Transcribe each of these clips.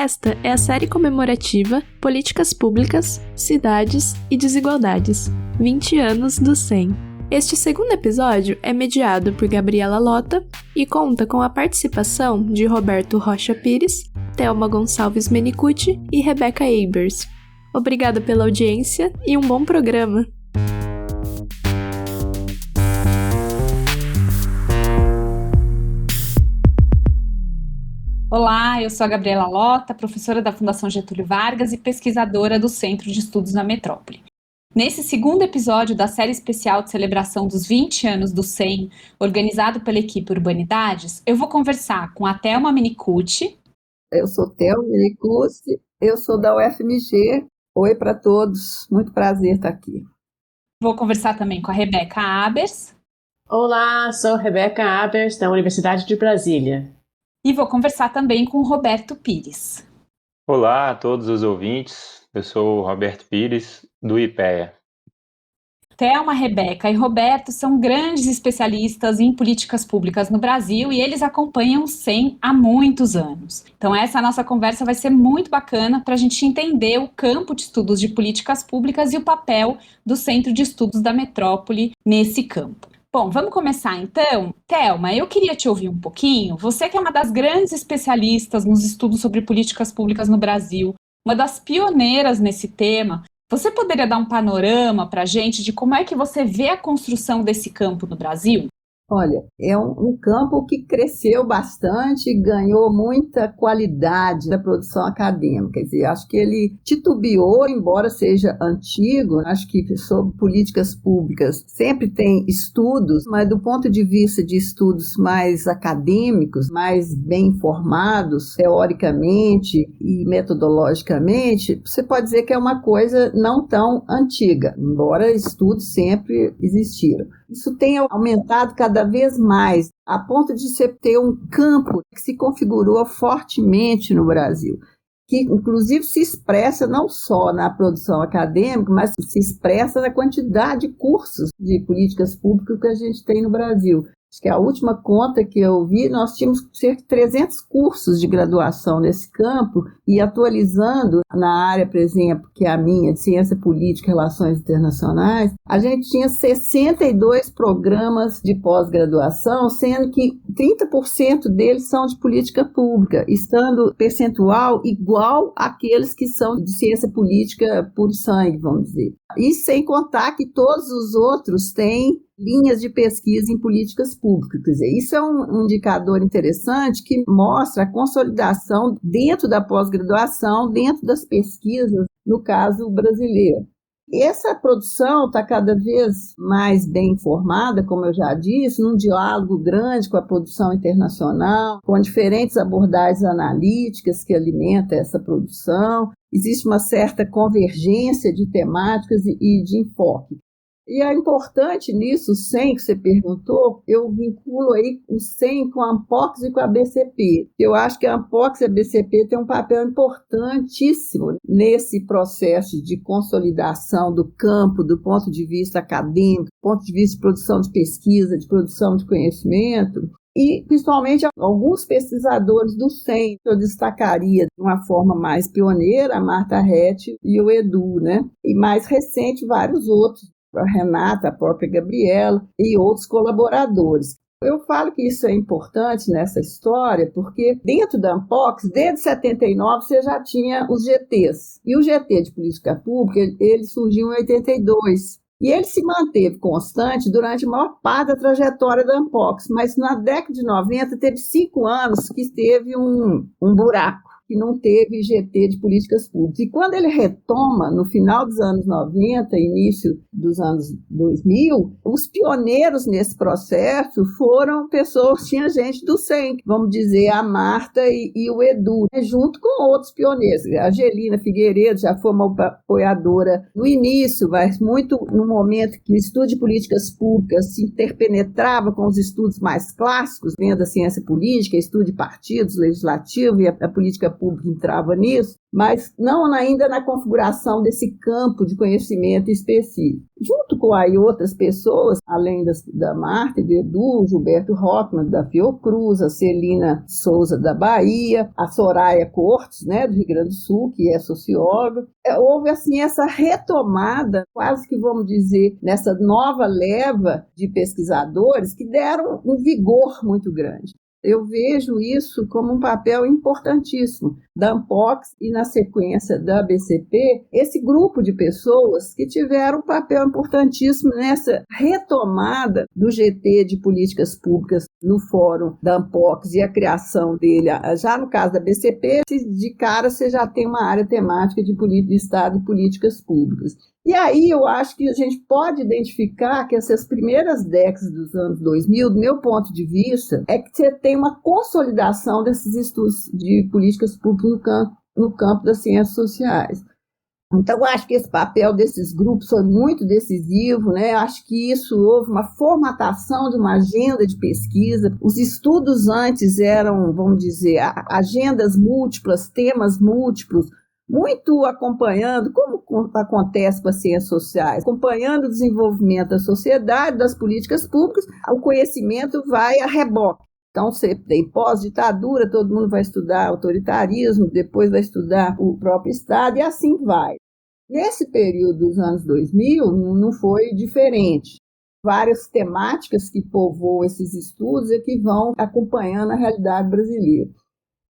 Esta é a série comemorativa Políticas Públicas, Cidades e Desigualdades, 20 anos do 100. Este segundo episódio é mediado por Gabriela Lota e conta com a participação de Roberto Rocha Pires, Thelma Gonçalves Menicucci e Rebeca Eibers. Obrigada pela audiência e um bom programa! Olá, eu sou a Gabriela Lota, professora da Fundação Getúlio Vargas e pesquisadora do Centro de Estudos na Metrópole. Nesse segundo episódio da série especial de celebração dos 20 anos do 100, organizado pela equipe Urbanidades, eu vou conversar com a Thelma Menicucci. Eu sou Thelma Menicucci, eu sou da UFMG. Oi para todos, muito prazer estar aqui. Vou conversar também com a Rebeca Abers. Olá, sou Rebeca Abers, da Universidade de Brasília. E vou conversar também com o Roberto Pires. Olá a todos os ouvintes, eu sou o Roberto Pires, do IPEA. Thelma, Rebeca e Roberto são grandes especialistas em políticas públicas no Brasil e eles acompanham o 100 há muitos anos. Então essa nossa conversa vai ser muito bacana para a gente entender o campo de estudos de políticas públicas e o papel do Centro de Estudos da Metrópole nesse campo. Bom, vamos começar então. Thelma, eu queria te ouvir um pouquinho. Você que é uma das grandes especialistas nos estudos sobre políticas públicas no Brasil, uma das pioneiras nesse tema, você poderia dar um panorama para a gente de como é que você vê a construção desse campo no Brasil? Olha, é um campo que cresceu bastante e ganhou muita qualidade da produção acadêmica. Quer dizer, acho que ele titubeou, embora seja antigo. Acho que sobre políticas públicas sempre tem estudos, mas do ponto de vista de estudos mais acadêmicos, mais bem informados, teoricamente e metodologicamente, você pode dizer que é uma coisa não tão antiga, embora estudos sempre existiram. Isso tem aumentado cada vez mais, a ponto de você ter um campo que se configurou fortemente no Brasil, que inclusive se expressa não só na produção acadêmica, mas se expressa na quantidade de cursos de políticas públicas que a gente tem no Brasil. Acho que a última conta que eu vi, nós tínhamos cerca de 300 cursos de graduação nesse campo e atualizando na área, por exemplo, que é a minha, de Ciência Política e Relações Internacionais, a gente tinha 62 programas de pós-graduação, sendo que 30% deles são de política pública, estando percentual igual àqueles que são de ciência política por sangue, vamos dizer. E sem contar que todos os outros têm linhas de pesquisa em políticas públicas. Quer dizer, isso é um indicador interessante que mostra a consolidação dentro da pós-graduação, dentro das pesquisas, no caso brasileiro. Essa produção está cada vez mais bem informada, como eu já disse, num diálogo grande com a produção internacional, com diferentes abordagens analíticas que alimentam essa produção. Existe uma certa convergência de temáticas e de enfoque. E é importante nisso, o 100 que você perguntou, eu vinculo aí o 100 com a Ampox e com a BCP. Eu acho que a Ampox e a BCP têm um papel importantíssimo nesse processo de consolidação do campo, do ponto de vista acadêmico, do ponto de vista de produção de pesquisa, de produção de conhecimento. E, principalmente, alguns pesquisadores do 100, eu destacaria de uma forma mais pioneira, a Marta Rett e o Edu, né? E mais recente, vários outros, a Renata, a própria Gabriela e outros colaboradores. Eu falo que isso é importante nessa história porque dentro da Ampox, desde 79, você já tinha os GTs. E o GT de Política Pública, ele surgiu em 82. E ele se manteve constante durante a maior parte da trajetória da Ampox, mas na década de 90 teve 5 anos que teve um buraco, que não teve GT de políticas públicas. E quando ele retoma, no final dos anos 90, início dos anos 2000, os pioneiros nesse processo foram pessoas, tinha gente do 100, vamos dizer, a Marta e o Edu, junto com outros pioneiros. A Angelina Figueiredo já foi uma apoiadora no início, mas muito no momento que o estudo de políticas públicas se interpenetrava com os estudos mais clássicos, vendo a ciência política, estudo de partidos, legislativo e a política pública entrava nisso, mas não ainda na configuração desse campo de conhecimento específico. Junto com aí outras pessoas, além da Marta e do Edu, Gilberto Rockman, da Fiocruz, a Celina Souza, da Bahia, a Soraya Cortes, né, do Rio Grande do Sul, que é socióloga. Houve, assim, essa retomada, quase que vamos dizer, nessa nova leva de pesquisadores que deram um vigor muito grande. Eu vejo isso como um papel importantíssimo da Ampox e, na sequência, da BCP, esse grupo de pessoas que tiveram um papel importantíssimo nessa retomada do GT de políticas públicas no fórum da Ampox e a criação dele. Já no caso da BCP, de cara você já tem uma área temática de Estado e políticas públicas. E aí eu acho que a gente pode identificar que essas primeiras décadas dos anos 2000, do meu ponto de vista, é que você tem uma consolidação desses estudos de políticas públicas no campo das ciências sociais. Então, eu acho que esse papel desses grupos foi muito decisivo, né? Acho que isso houve uma formatação de uma agenda de pesquisa. Os estudos antes eram, vamos dizer, agendas múltiplas, temas múltiplos, muito acompanhando, como acontece com as ciências sociais, acompanhando o desenvolvimento da sociedade, das políticas públicas, o conhecimento vai a reboque. Então, você tem pós-ditadura, todo mundo vai estudar autoritarismo, depois vai estudar o próprio Estado, e assim vai. Nesse período dos anos 2000, não foi diferente. Várias temáticas que povoam esses estudos e que vão acompanhando a realidade brasileira.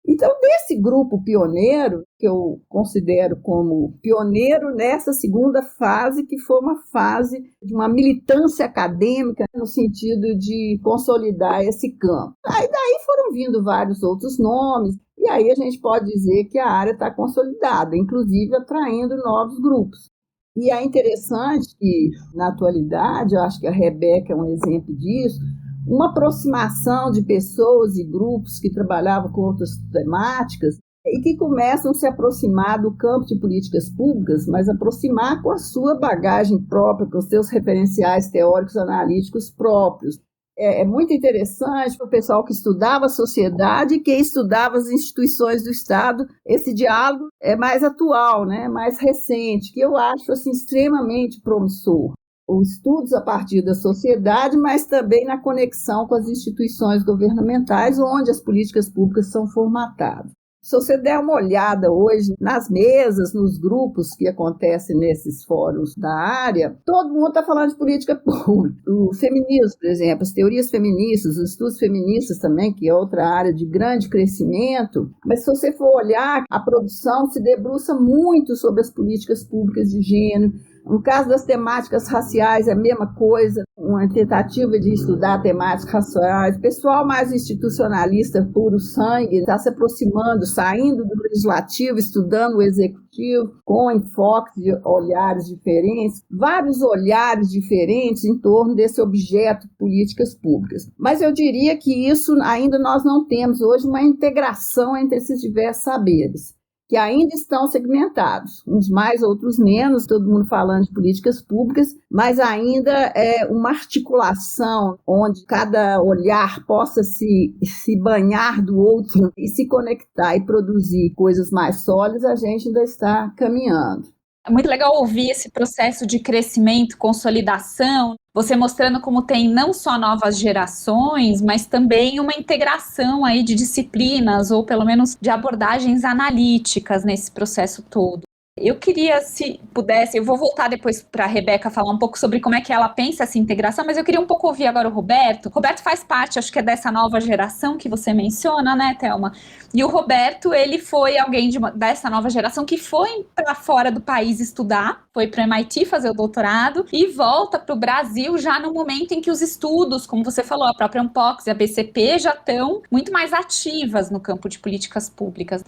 Então, desse grupo pioneiro, que eu considero como pioneiro nessa segunda fase, que foi uma fase de uma militância acadêmica, no sentido de consolidar esse campo. Aí daí foram vindo vários outros nomes, e aí a gente pode dizer que a área está consolidada, inclusive atraindo novos grupos. E é interessante que, na atualidade, eu acho que a Rebeca é um exemplo disso, uma aproximação de pessoas e grupos que trabalhavam com outras temáticas e que começam a se aproximar do campo de políticas públicas, mas aproximar com a sua bagagem própria, com os seus referenciais teóricos analíticos próprios. É muito interessante para o pessoal que estudava a sociedade e quem estudava as instituições do Estado, esse diálogo é mais atual, né? Mais recente, que eu acho assim, extremamente promissor. Os estudos a partir da sociedade, mas também na conexão com as instituições governamentais, onde as políticas públicas são formatadas. Se você der uma olhada hoje nas mesas, nos grupos que acontecem nesses fóruns da área, todo mundo está falando de política pública. O feminismo, por exemplo, as teorias feministas, os estudos feministas também, que é outra área de grande crescimento, mas se você for olhar, a produção se debruça muito sobre as políticas públicas de gênero. No caso das temáticas raciais, é a mesma coisa, uma tentativa de estudar temáticas raciais. O pessoal mais institucionalista, puro sangue, está se aproximando, saindo do legislativo, estudando o executivo, com enfoques de olhares diferentes, vários olhares diferentes em torno desse objeto políticas públicas. Mas eu diria que isso ainda nós não temos hoje uma integração entre esses diversos saberes, que ainda estão segmentados, uns mais, outros menos, todo mundo falando de políticas públicas, mas ainda é uma articulação onde cada olhar possa se banhar do outro e se conectar e produzir coisas mais sólidas, a gente ainda está caminhando. É muito legal ouvir esse processo de crescimento, consolidação, você mostrando como tem não só novas gerações, mas também uma integração aí de disciplinas, ou pelo menos de abordagens analíticas nesse processo todo. Eu queria, se pudesse, eu vou voltar depois para a Rebeca falar um pouco sobre como é que ela pensa essa integração, mas eu queria um pouco ouvir agora o Roberto. O Roberto faz parte, acho que é dessa nova geração que você menciona, né, Thelma? E o Roberto, ele foi alguém dessa nova geração que foi para fora do país estudar, foi para o MIT fazer o doutorado e volta para o Brasil já no momento em que os estudos, como você falou, a própria Ampox e a BCP já estão muito mais ativas no campo de políticas públicas.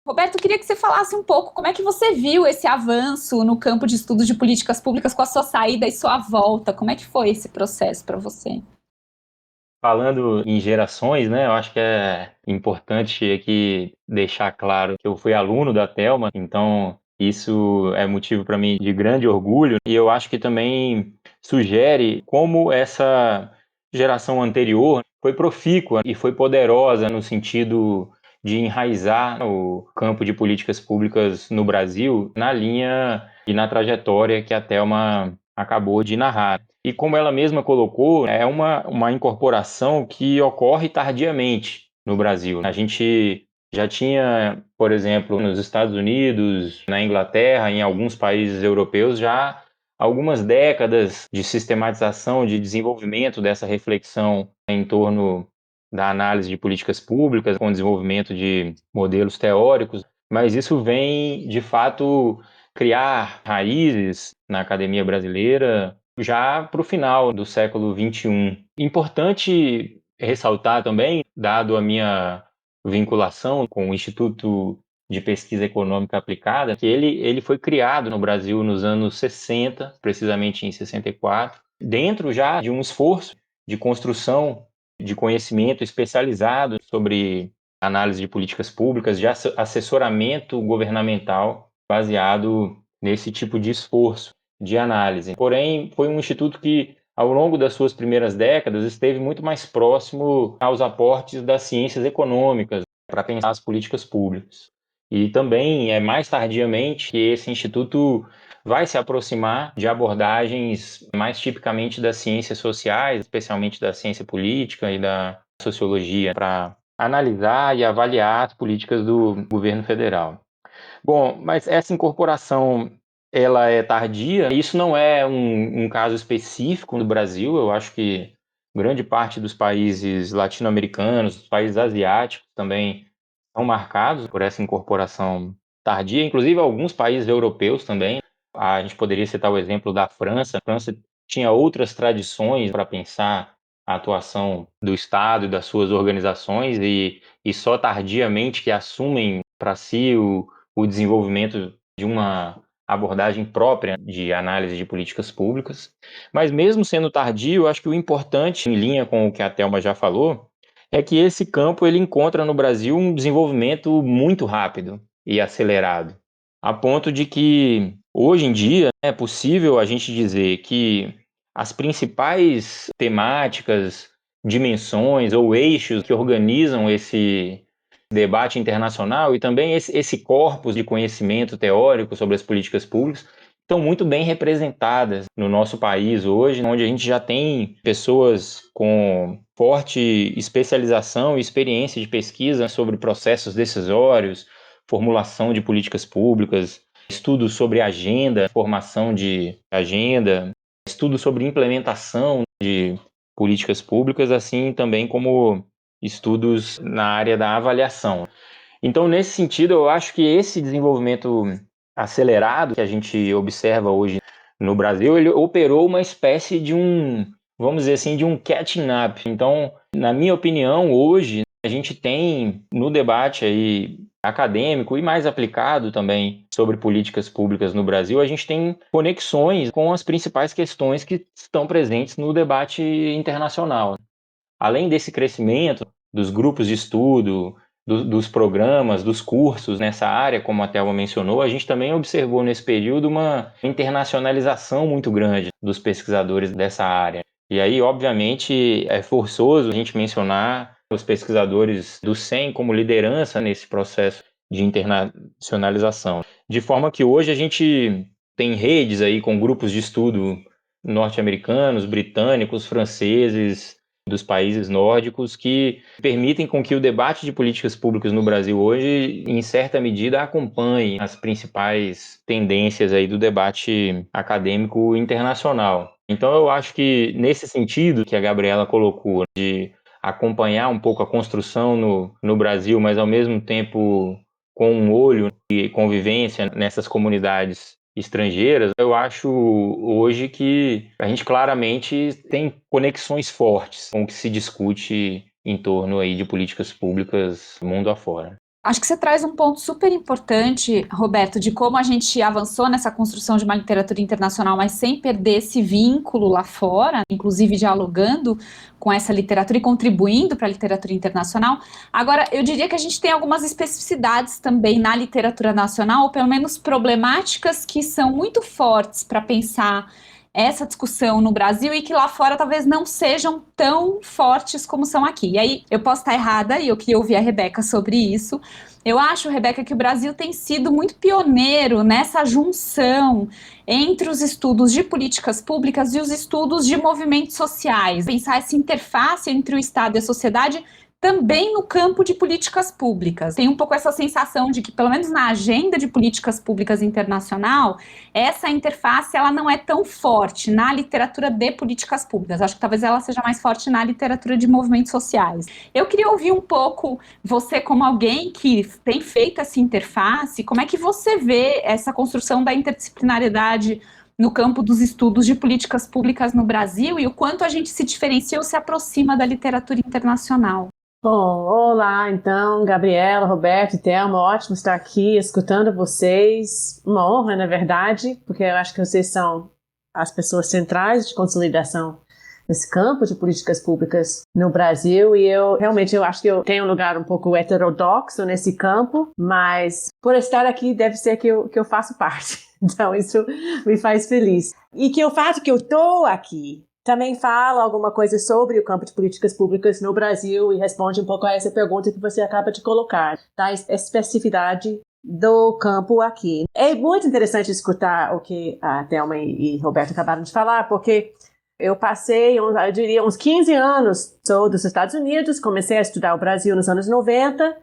Roberto, eu queria que você falasse um pouco como é que você viu esse avanço no campo de estudos de políticas públicas com a sua saída e sua volta. Como é que foi esse processo para você? Falando em gerações, né, eu acho que é importante aqui deixar claro que eu fui aluno da Thelma, então isso é motivo para mim de grande orgulho, e eu acho que também sugere como essa geração anterior foi profícua e foi poderosa no sentido de enraizar o campo de políticas públicas no Brasil na linha e na trajetória que a Thelma acabou de narrar. E como ela mesma colocou, é uma incorporação que ocorre tardiamente no Brasil. A gente já tinha, por exemplo, nos Estados Unidos, na Inglaterra, em alguns países europeus, já algumas décadas de sistematização, de desenvolvimento dessa reflexão em torno da análise de políticas públicas, com o desenvolvimento de modelos teóricos, mas isso vem, de fato, criar raízes na academia brasileira já para o final do século XXI. Importante ressaltar também, dado a minha vinculação com o Instituto de Pesquisa Econômica Aplicada, que ele foi criado no Brasil nos anos 60, precisamente em 64, dentro já de um esforço de construção de conhecimento especializado sobre análise de políticas públicas, de assessoramento governamental baseado nesse tipo de esforço de análise. Porém, foi um instituto que, ao longo das suas primeiras décadas, esteve muito mais próximo aos aportes das ciências econômicas para pensar as políticas públicas. E também, mais tardiamente, que esse instituto vai se aproximar de abordagens mais tipicamente das ciências sociais, especialmente da ciência política e da sociologia, para analisar e avaliar as políticas do governo federal. Bom, mas essa incorporação, ela é tardia. Isso não é um caso específico no Brasil. Eu acho que grande parte dos países latino-americanos, dos países asiáticos também são marcados por essa incorporação tardia, inclusive alguns países europeus também. A gente poderia citar o exemplo da França. A França tinha outras tradições para pensar a atuação do Estado e das suas organizações e só tardiamente que assumem para si o desenvolvimento de uma abordagem própria de análise de políticas públicas. Mas mesmo sendo tardio, acho que o importante, em linha com o que a Thelma já falou, é que esse campo ele encontra no Brasil um desenvolvimento muito rápido e acelerado, a ponto de que, hoje em dia, é possível a gente dizer que as principais temáticas, dimensões ou eixos que organizam esse debate internacional e também esse corpus de conhecimento teórico sobre as políticas públicas estão muito bem representadas no nosso país hoje, onde a gente já tem pessoas com forte especialização e experiência de pesquisa sobre processos decisórios, formulação de políticas públicas, estudos sobre agenda, formação de agenda, estudos sobre implementação de políticas públicas, assim também como estudos na área da avaliação. Então, nesse sentido, eu acho que esse desenvolvimento acelerado que a gente observa hoje no Brasil, ele operou uma espécie de vamos dizer assim, de um catching up. Então, na minha opinião, hoje a gente tem no debate aí acadêmico e mais aplicado também sobre políticas públicas no Brasil, a gente tem conexões com as principais questões que estão presentes no debate internacional. Além desse crescimento dos grupos de estudo, dos programas, dos cursos nessa área, como a Thelma mencionou, a gente também observou nesse período uma internacionalização muito grande dos pesquisadores dessa área. E aí, obviamente, é forçoso a gente mencionar os pesquisadores do SEM como liderança nesse processo de internacionalização. De forma que hoje a gente tem redes aí com grupos de estudo norte-americanos, britânicos, franceses, dos países nórdicos, que permitem com que o debate de políticas públicas no Brasil hoje, em certa medida, acompanhe as principais tendências aí do debate acadêmico internacional. Então, eu acho que, nesse sentido que a Gabriela colocou, de acompanhar um pouco a construção no Brasil, mas, ao mesmo tempo, com um olho e convivência nessas comunidades estrangeiras, eu acho hoje que a gente claramente tem conexões fortes com o que se discute em torno aí de políticas públicas mundo afora. Acho que você traz um ponto super importante, Roberto, de como a gente avançou nessa construção de uma literatura internacional, mas sem perder esse vínculo lá fora, inclusive dialogando com essa literatura e contribuindo para a literatura internacional. Agora, eu diria que a gente tem algumas especificidades também na literatura nacional, ou pelo menos problemáticas que são muito fortes para pensar essa discussão no Brasil e que lá fora talvez não sejam tão fortes como são aqui. E aí eu posso estar errada e eu queria ouvir a Rebeca sobre isso. Eu acho, Rebeca, que o Brasil tem sido muito pioneiro nessa junção entre os estudos de políticas públicas e os estudos de movimentos sociais. Pensar essa interface entre o Estado e a sociedade também no campo de políticas públicas. Tem um pouco essa sensação de que, pelo menos na agenda de políticas públicas internacional, essa interface ela não é tão forte na literatura de políticas públicas. Acho que talvez ela seja mais forte na literatura de movimentos sociais. Eu queria ouvir um pouco você, como alguém que tem feito essa interface, como é que você vê essa construção da interdisciplinariedade no campo dos estudos de políticas públicas no Brasil e o quanto a gente se diferencia ou se aproxima da literatura internacional? Bom, olá, então, Gabriela, Roberto e Thelma, ótimo estar aqui escutando vocês. Uma honra, na verdade, porque eu acho que vocês são as pessoas centrais de consolidação nesse campo de políticas públicas no Brasil e eu acho que eu tenho um lugar um pouco heterodoxo nesse campo, mas por estar aqui deve ser que eu faço parte. Então isso me faz feliz. E que o fato que eu estou aqui também fala alguma coisa sobre o campo de políticas públicas no Brasil e responde um pouco a essa pergunta que você acaba de colocar, da especificidade do campo aqui. É muito interessante escutar o que a Thelma e Roberto acabaram de falar, porque eu passei, eu diria, uns 15 anos, sou dos Estados Unidos, comecei a estudar o Brasil nos anos 90,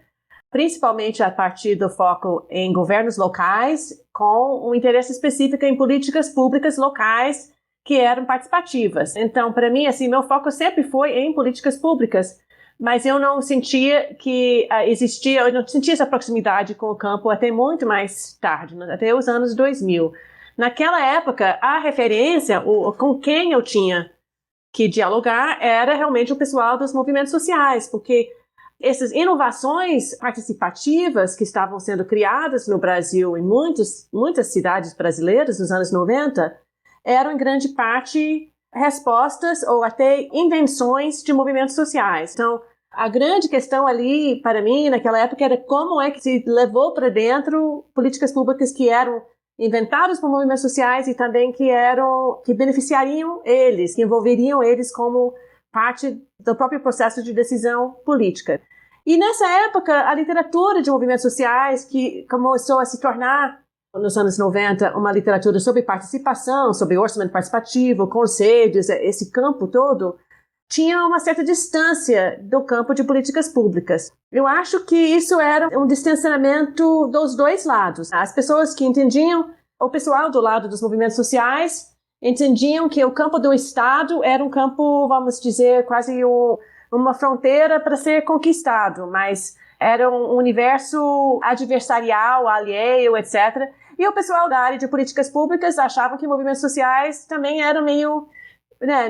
principalmente a partir do foco em governos locais, com um interesse específico em políticas públicas locais que eram participativas. Então, para mim, assim, meu foco sempre foi em políticas públicas, mas eu não sentia que eu não sentia essa proximidade com o campo até muito mais tarde, até os anos 2000. Naquela época, a referência, com quem eu tinha que dialogar, era realmente o pessoal dos movimentos sociais, porque essas inovações participativas que estavam sendo criadas no Brasil em muitas cidades brasileiras nos anos 90, eram em grande parte respostas ou até invenções de movimentos sociais. Então, a grande questão ali, para mim, naquela época, era como é que se levou para dentro políticas públicas que eram inventadas por movimentos sociais e também que beneficiariam eles, que envolveriam eles como parte do próprio processo de decisão política. E nessa época, a literatura de movimentos sociais, que começou a se tornar nos anos 90, uma literatura sobre participação, sobre orçamento participativo, conselhos, esse campo todo, tinha uma certa distância do campo de políticas públicas. Eu acho que isso era um distanciamento dos dois lados. As pessoas que entendiam, o pessoal do lado dos movimentos sociais, entendiam que o campo do Estado era um campo, vamos dizer, quase uma fronteira para ser conquistado, mas era um universo adversarial, alheio, etc. E o pessoal da área de políticas públicas achavam que movimentos sociais também eram meio,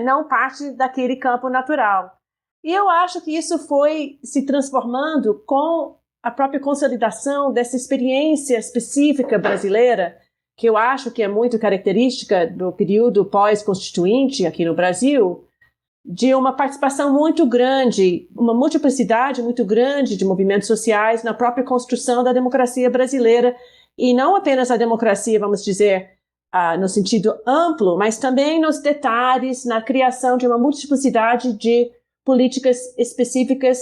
não parte daquele campo natural. E eu acho que isso foi se transformando com a própria consolidação dessa experiência específica brasileira, que eu acho que é muito característica do período pós-constituinte aqui no Brasil, de uma participação muito grande, uma multiplicidade muito grande de movimentos sociais na própria construção da democracia brasileira, e não apenas a democracia, vamos dizer, no sentido amplo, mas também nos detalhes, na criação de uma multiplicidade de políticas específicas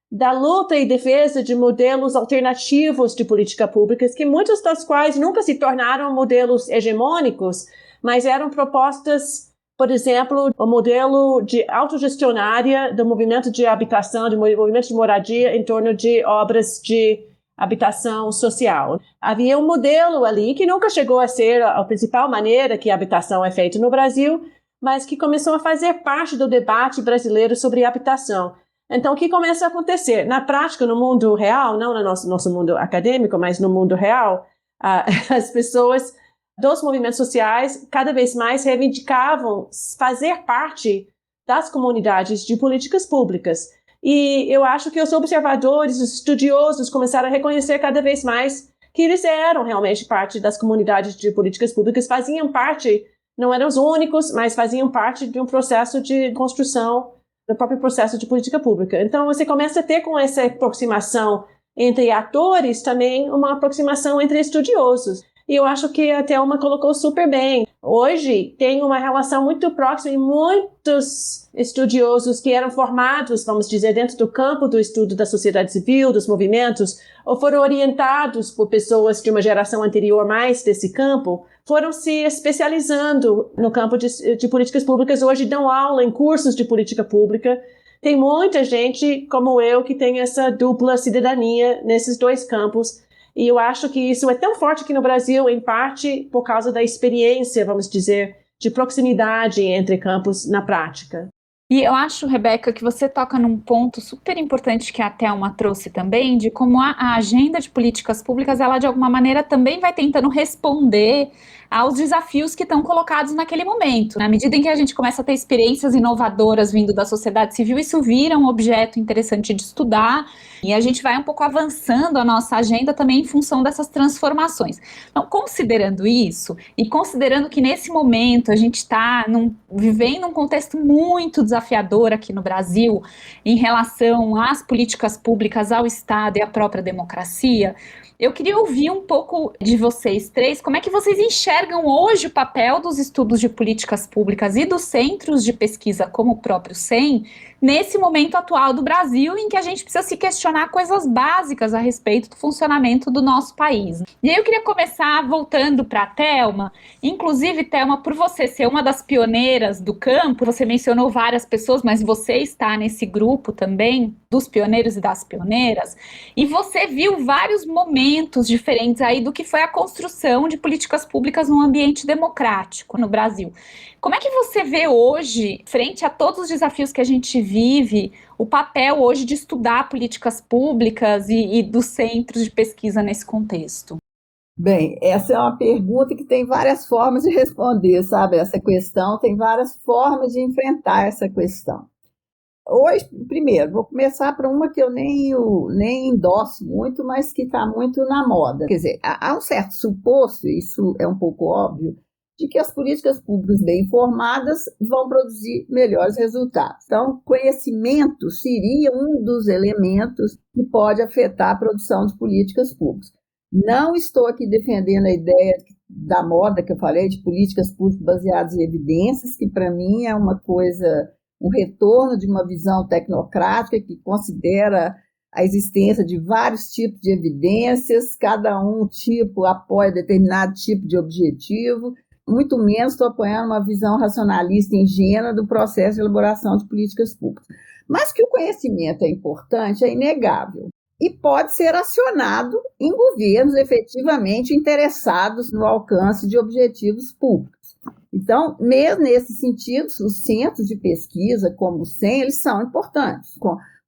da luta e defesa de modelos alternativos de política pública, que muitos das quais nunca se tornaram modelos hegemônicos, mas eram propostas, por exemplo, o modelo de autogestionária do movimento de habitação, do movimento de moradia em torno de obras de habitação social. Havia um modelo ali que nunca chegou a ser a principal maneira que a habitação é feita no Brasil, mas que começou a fazer parte do debate brasileiro sobre habitação. Então, o que começa a acontecer? Na prática, no mundo real, não no nosso mundo acadêmico, mas no mundo real, as pessoas dos movimentos sociais cada vez mais reivindicavam fazer parte das comunidades de políticas públicas. E eu acho que os observadores, os estudiosos começaram a reconhecer cada vez mais que eles eram realmente parte das comunidades de políticas públicas, faziam parte, não eram os únicos, mas faziam parte de um processo de construção do próprio processo de política pública. Então, você começa a ter com essa aproximação entre atores também uma aproximação entre estudiosos. E eu acho que a Thelma colocou super bem. Hoje tem uma relação muito próxima e muitos estudiosos que eram formados, vamos dizer, dentro do campo do estudo da sociedade civil, dos movimentos, ou foram orientados por pessoas de uma geração anterior mais desse campo, foram se especializando no campo de políticas públicas. Hoje dão aula em cursos de política pública. Tem muita gente como eu que tem essa dupla cidadania nesses dois campos. E eu acho que isso é tão forte aqui no Brasil, em parte por causa da experiência, vamos dizer, de proximidade entre campos na prática. E eu acho, Rebeca, que você toca num ponto super importante que a Thelma trouxe também, de como a agenda de políticas públicas, ela de alguma maneira também vai tentando responder aos desafios que estão colocados naquele momento. Na medida em que a gente começa a ter experiências inovadoras vindo da sociedade civil, isso vira um objeto interessante de estudar e a gente vai um pouco avançando a nossa agenda também em função dessas transformações. Então, considerando isso e considerando que nesse momento a gente está vivendo um contexto muito desafiador aqui no Brasil em relação às políticas públicas, ao Estado e à própria democracia, eu queria ouvir um pouco de vocês três, como é que vocês enxergam hoje o papel dos estudos de políticas públicas e dos centros de pesquisa, como o próprio CEM, nesse momento atual do Brasil, em que a gente precisa se questionar coisas básicas a respeito do funcionamento do nosso país. E aí eu queria começar voltando para a Thelma, inclusive, Thelma, por você ser uma das pioneiras do campo, você mencionou várias pessoas, mas você está nesse grupo também, dos pioneiros e das pioneiras, e você viu vários momentos diferentes aí do que foi a construção de políticas públicas num ambiente democrático no Brasil. Como é que você vê hoje, frente a todos os desafios que a gente vive, o papel hoje de estudar políticas públicas e dos centros de pesquisa nesse contexto? Bem, essa é uma pergunta que tem várias formas de responder, sabe? Essa questão tem várias formas de enfrentar essa questão. Hoje, primeiro, vou começar por uma que eu nem endosso muito, mas que está muito na moda. Quer dizer, há um certo suposto, isso é um pouco óbvio, de que as políticas públicas bem informadas vão produzir melhores resultados. Então, conhecimento seria um dos elementos que pode afetar a produção de políticas públicas. Não estou aqui defendendo a ideia da moda que eu falei, de políticas públicas baseadas em evidências, que para mim é uma coisa, um retorno de uma visão tecnocrática que considera a existência de vários tipos de evidências, cada um tipo apoia determinado tipo de objetivo. Muito menos estou apoiando uma visão racionalista ingênua do processo de elaboração de políticas públicas. Mas que o conhecimento é importante, é inegável. E pode ser acionado em governos efetivamente interessados no alcance de objetivos públicos. Então, mesmo nesse sentido, os centros de pesquisa, como o CEM, eles são importantes.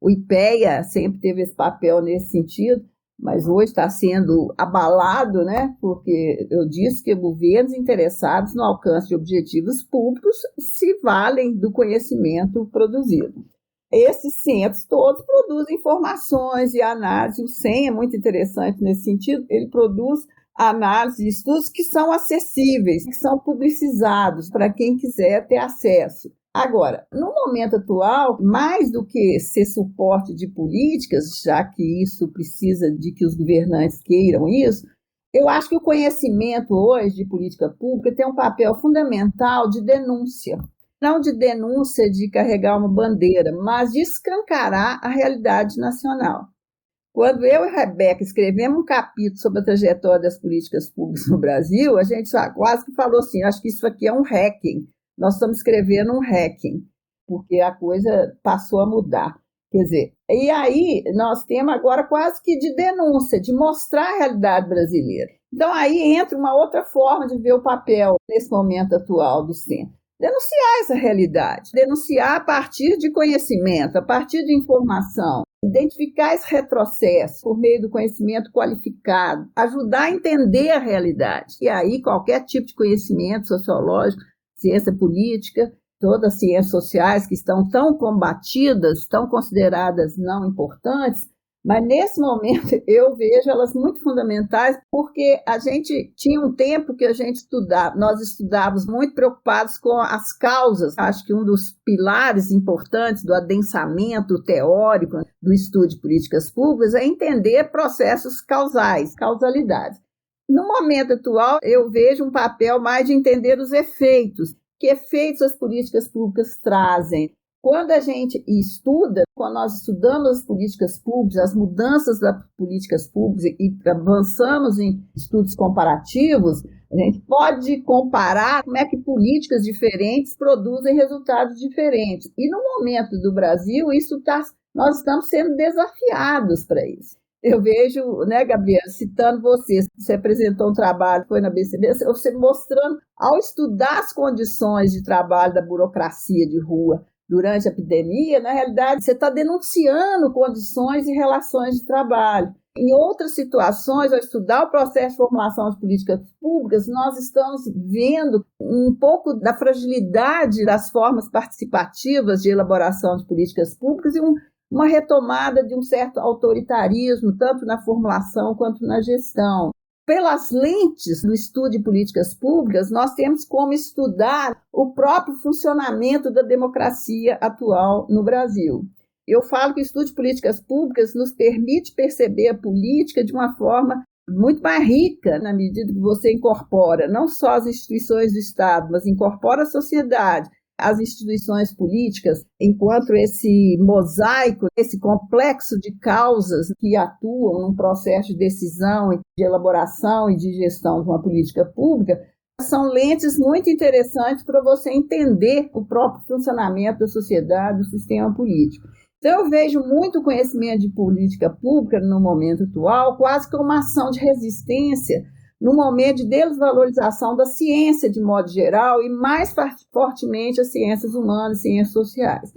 O IPEA sempre teve esse papel nesse sentido, mas hoje está sendo abalado, né? Porque eu disse que governos interessados no alcance de objetivos públicos se valem do conhecimento produzido. Esses centros todos produzem informações e análise. O CEM é muito interessante nesse sentido, ele produz análise de estudos que são acessíveis, que são publicizados para quem quiser ter acesso. Agora, no momento atual, mais do que ser suporte de políticas, já que isso precisa de que os governantes queiram isso, eu acho que o conhecimento hoje de política pública tem um papel fundamental de denúncia. Não de denúncia de carregar uma bandeira, mas de escancarar a realidade nacional. Quando eu e a Rebeca escrevemos um capítulo sobre a trajetória das políticas públicas no Brasil, a gente quase que falou assim, acho que isso aqui é um hacking. Nós estamos escrevendo um hacking, porque a coisa passou a mudar. Quer dizer, e aí nós temos agora quase que de denúncia, de mostrar a realidade brasileira. Então aí entra uma outra forma de ver o papel nesse momento atual do centro. Denunciar essa realidade, denunciar a partir de conhecimento, a partir de informação, identificar esse retrocesso por meio do conhecimento qualificado, ajudar a entender a realidade. E aí qualquer tipo de conhecimento sociológico, ciência política, todas as ciências sociais que estão tão combatidas, tão consideradas não importantes, mas nesse momento eu vejo elas muito fundamentais, porque a gente tinha um tempo que nós estudávamos muito preocupados com as causas. Acho que um dos pilares importantes do adensamento teórico do estudo de políticas públicas é entender processos causais, causalidades. No momento atual, eu vejo um papel mais de entender os efeitos. Que efeitos as políticas públicas trazem? Quando a gente estuda, quando nós estudamos as políticas públicas, as mudanças das políticas públicas e avançamos em estudos comparativos, a gente pode comparar como é que políticas diferentes produzem resultados diferentes. E no momento do Brasil, nós estamos sendo desafiados para isso. Eu vejo, né, Gabriela, citando você apresentou um trabalho, foi na BCB, você mostrando, ao estudar as condições de trabalho da burocracia de rua durante a epidemia, na realidade, você está denunciando condições e relações de trabalho. Em outras situações, ao estudar o processo de formulação de políticas públicas, nós estamos vendo um pouco da fragilidade das formas participativas de elaboração de políticas públicas e uma retomada de um certo autoritarismo, tanto na formulação quanto na gestão. Pelas lentes do estudo de políticas públicas, nós temos como estudar o próprio funcionamento da democracia atual no Brasil. Eu falo que o estudo de políticas públicas nos permite perceber a política de uma forma muito mais rica, na medida que você incorpora não só as instituições do Estado, mas incorpora a sociedade, as instituições políticas, enquanto esse mosaico, esse complexo de causas que atuam num processo de decisão, de elaboração e de gestão de uma política pública, são lentes muito interessantes para você entender o próprio funcionamento da sociedade, do sistema político. Então, eu vejo muito conhecimento de política pública no momento atual, quase como uma ação de resistência no momento de desvalorização da ciência de modo geral e mais fortemente as ciências humanas, ciências sociais.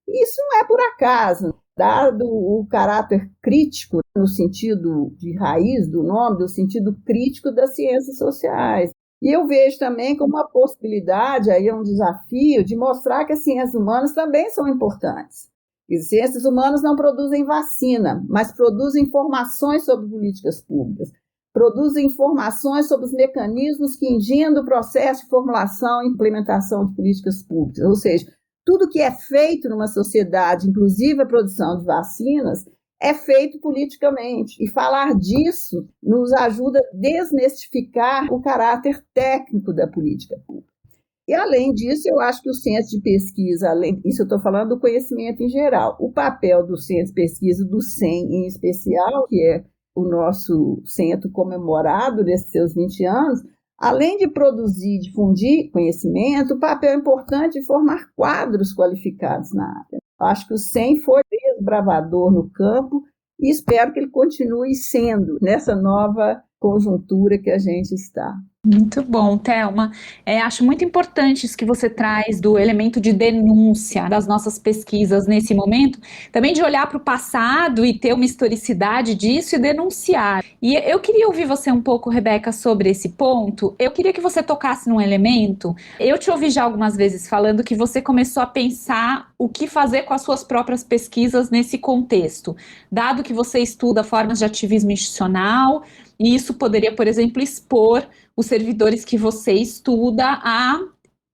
Isso não é por acaso, dado o caráter crítico, no sentido de raiz do nome, do sentido crítico das ciências sociais. E eu vejo também como uma possibilidade, aí é um desafio, de mostrar que as ciências humanas também são importantes. As ciências humanas não produzem vacina, mas produzem informações sobre políticas públicas. Produzem informações sobre os mecanismos que engendram o processo de formulação e implementação de políticas públicas. Ou seja, tudo que é feito numa sociedade, inclusive a produção de vacinas, é feito politicamente. E falar disso nos ajuda a desmistificar o caráter técnico da política pública. E, além disso, eu acho que o centro de pesquisa, isso eu estou falando do conhecimento em geral, o papel do centro de pesquisa, do CEM em especial, que é o nosso centro comemorado nesses seus 20 anos, além de produzir e difundir conhecimento, o papel importante de formar quadros qualificados na área. Acho que o CEM foi desbravador no campo e espero que ele continue sendo nessa nova conjuntura que a gente está. Muito bom, Thelma. Acho muito importante isso que você traz do elemento de denúncia das nossas pesquisas nesse momento, também de olhar para o passado e ter uma historicidade disso e denunciar. E eu queria ouvir você um pouco, Rebeca, sobre esse ponto. Eu queria que você tocasse num elemento. Eu te ouvi já algumas vezes falando que você começou a pensar o que fazer com as suas próprias pesquisas nesse contexto, dado que você estuda formas de ativismo institucional, e isso poderia, por exemplo, expor os servidores que você estuda a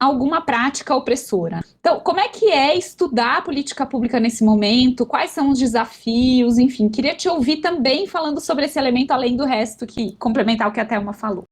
alguma prática opressora. Então, como é que é estudar a política pública nesse momento? Quais são os desafios? Enfim, queria te ouvir também falando sobre esse elemento, além do resto, que complementar o que a Thelma falou.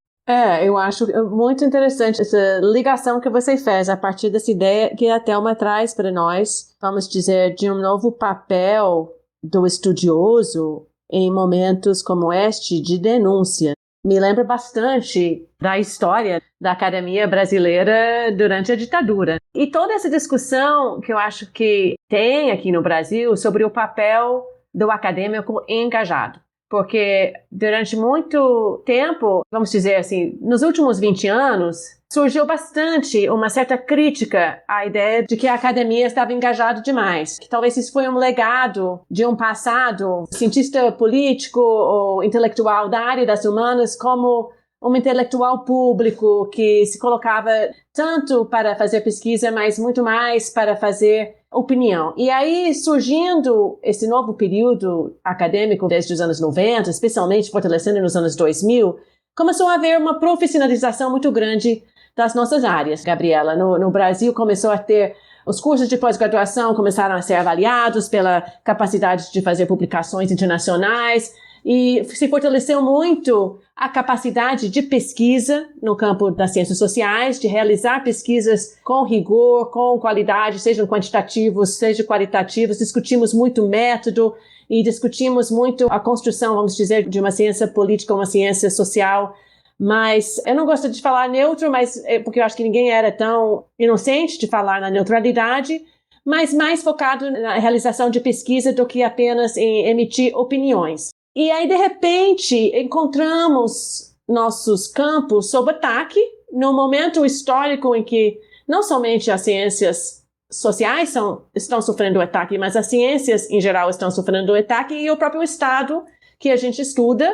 Eu acho muito interessante essa ligação que você fez a partir dessa ideia que a Thelma traz para nós, vamos dizer, de um novo papel do estudioso em momentos como este de denúncia. Me lembra bastante da história da academia brasileira durante a ditadura. E toda essa discussão que eu acho que tem aqui no Brasil sobre o papel do acadêmico engajado. Porque durante muito tempo, vamos dizer assim, nos últimos 20 anos, surgiu bastante uma certa crítica à ideia de que a academia estava engajada demais. Que talvez isso foi um legado de um passado cientista político ou intelectual da área das humanas como um intelectual público que se colocava tanto para fazer pesquisa, mas muito mais para fazer opinião. E aí, surgindo esse novo período acadêmico desde os anos 90, especialmente fortalecendo nos anos 2000, começou a haver uma profissionalização muito grande das nossas áreas, Gabriela. No Brasil começou a ter os cursos de pós-graduação começaram a ser avaliados pela capacidade de fazer publicações internacionais. e se fortaleceu muito a capacidade de pesquisa no campo das ciências sociais, de realizar pesquisas com rigor, com qualidade, sejam quantitativos, sejam qualitativos. Discutimos muito método e discutimos muito a construção, vamos dizer, de uma ciência política, uma ciência social. Mas eu não gosto de falar neutro, mas porque eu acho que ninguém era tão inocente de falar na neutralidade, mas mais focado na realização de pesquisa do que apenas em emitir opiniões. E aí, de repente, encontramos nossos campos sob ataque num momento histórico em que não somente as ciências sociais estão sofrendo ataque, mas as ciências em geral estão sofrendo ataque e o próprio Estado que a gente estuda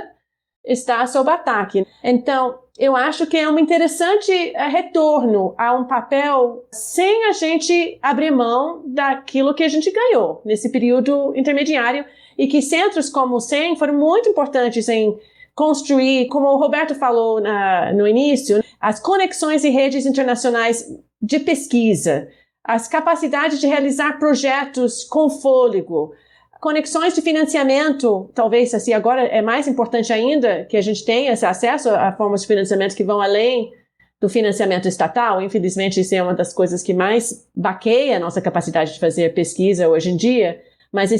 está sob ataque. Então, eu acho que é um interessante retorno a um papel sem a gente abrir mão daquilo que a gente ganhou nesse período intermediário e que centros como o CEM foram muito importantes em construir, como o Roberto falou no início, as conexões e redes internacionais de pesquisa, as capacidades de realizar projetos com fôlego, conexões de financiamento, talvez assim agora é mais importante ainda que a gente tenha esse acesso a formas de financiamento que vão além do financiamento estatal. Infelizmente, isso é uma das coisas que mais baqueia a nossa capacidade de fazer pesquisa hoje em dia. Mas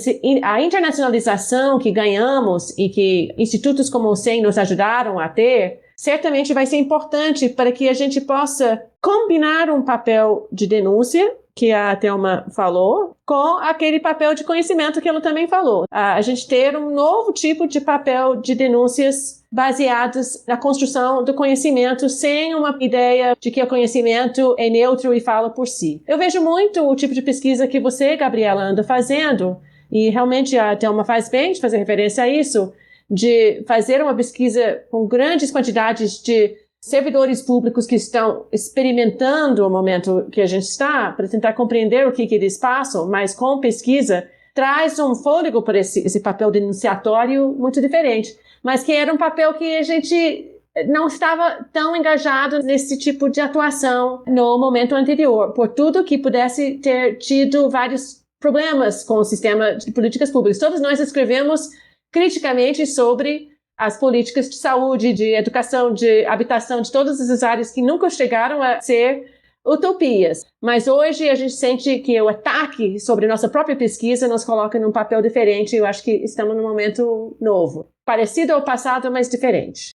a internacionalização que ganhamos e que institutos como o CEM nos ajudaram a ter, certamente vai ser importante para que a gente possa combinar um papel de denúncia, que a Thelma falou, com aquele papel de conhecimento que ela também falou. A gente ter um novo tipo de papel de denúncias baseados na construção do conhecimento, sem uma ideia de que o conhecimento é neutro e fala por si. Eu vejo muito o tipo de pesquisa que você, Gabriela, anda fazendo, e realmente a Thelma faz bem de fazer referência a isso, de fazer uma pesquisa com grandes quantidades de servidores públicos que estão experimentando o momento que a gente está, para tentar compreender o que eles passam, mas com pesquisa, traz um fôlego para esse papel denunciatório muito diferente, mas que era um papel que a gente não estava tão engajado nesse tipo de atuação no momento anterior, por tudo que pudesse ter tido vários problemas com o sistema de políticas públicas. Todos nós escrevemos criticamente sobre as políticas de saúde, de educação, de habitação, de todas essas áreas que nunca chegaram a ser utopias. Mas hoje a gente sente que o ataque sobre nossa própria pesquisa nos coloca num papel diferente. Eu acho que estamos num momento novo. Parecido ao passado, mas diferente.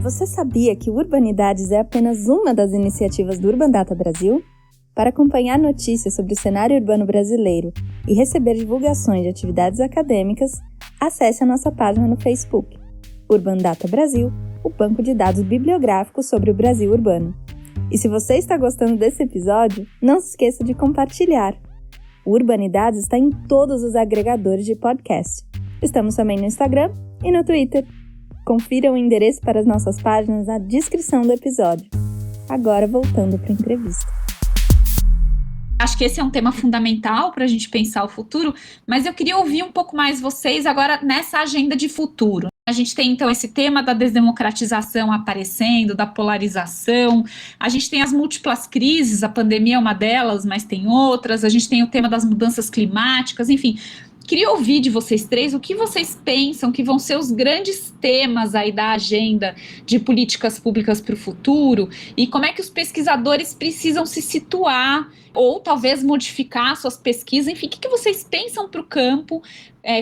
Você sabia que o Urbanidades é apenas uma das iniciativas do Urban Data Brasil? Para acompanhar notícias sobre o cenário urbano brasileiro e receber divulgações de atividades acadêmicas, acesse a nossa página no Facebook, Urban Data Brasil, o banco de dados bibliográficos sobre o Brasil urbano. E se você está gostando desse episódio, não se esqueça de compartilhar. O Urbanidades está em todos os agregadores de podcast. Estamos também no Instagram e no Twitter. Confira o endereço para as nossas páginas na descrição do episódio. Agora voltando para a entrevista. Acho que esse é um tema fundamental para a gente pensar o futuro, mas eu queria ouvir um pouco mais vocês agora nessa agenda de futuro. A gente tem, então, esse tema da desdemocratização aparecendo, da polarização, a gente tem as múltiplas crises, a pandemia é uma delas, mas tem outras, a gente tem o tema das mudanças climáticas, enfim. Queria ouvir de vocês três o que vocês pensam que vão ser os grandes temas aí da agenda de políticas públicas para o futuro e como é que os pesquisadores precisam se situar ou talvez modificar suas pesquisas, enfim, o que vocês pensam para o campo,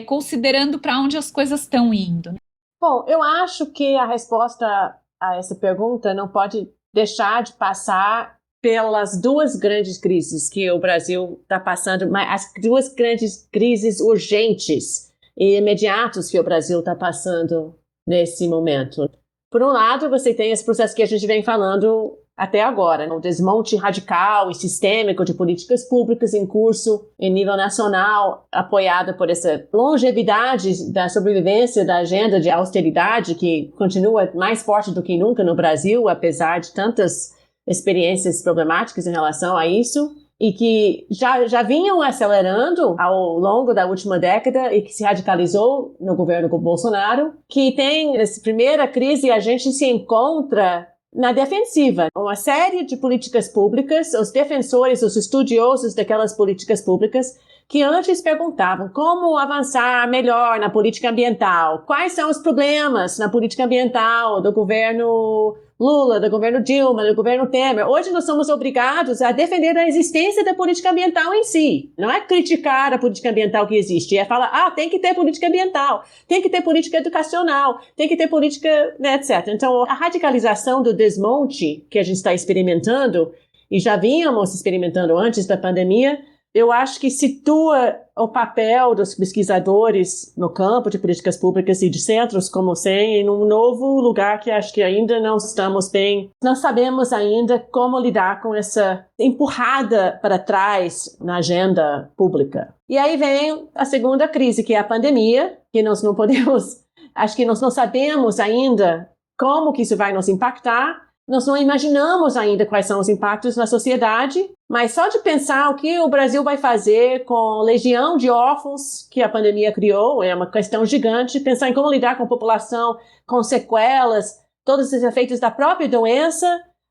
considerando para onde as coisas estão indo? Bom, eu acho que a resposta a essa pergunta não pode deixar de passar pelas duas grandes crises que o Brasil está passando, mas as duas grandes crises urgentes e imediatas que o Brasil está passando nesse momento. Por um lado, você tem esse processo que a gente vem falando até agora, né? O desmonte radical e sistêmico de políticas públicas em curso em nível nacional, apoiado por essa longevidade da sobrevivência da agenda de austeridade que continua mais forte do que nunca no Brasil, apesar de tantas experiências problemáticas em relação a isso e que já vinham acelerando ao longo da última década e que se radicalizou no governo Bolsonaro, que tem essa primeira crise a gente se encontra na defensiva. Uma série de políticas públicas, os defensores, os estudiosos daquelas políticas públicas que antes perguntavam como avançar melhor na política ambiental, quais são os problemas na política ambiental do governo Lula, do governo Dilma, do governo Temer. Hoje nós somos obrigados a defender a existência da política ambiental em si. Não é criticar a política ambiental que existe, é falar, tem que ter política ambiental, tem que ter política educacional, tem que ter política, né, etc. Então, a radicalização do desmonte que a gente está experimentando, e já vínhamos experimentando antes da pandemia, eu acho que situa o papel dos pesquisadores no campo de políticas públicas e de centros como o CEM em um novo lugar que acho que ainda não estamos bem, não sabemos ainda como lidar com essa empurrada para trás na agenda pública. E aí vem a segunda crise, que é a pandemia, que nós não podemos, acho que nós não sabemos ainda como que isso vai nos impactar. Nós não imaginamos ainda quais são os impactos na sociedade, mas só de pensar o que o Brasil vai fazer com a legião de órfãos que a pandemia criou, é uma questão gigante. Pensar em como lidar com a população, com sequelas, todos os efeitos da própria doença,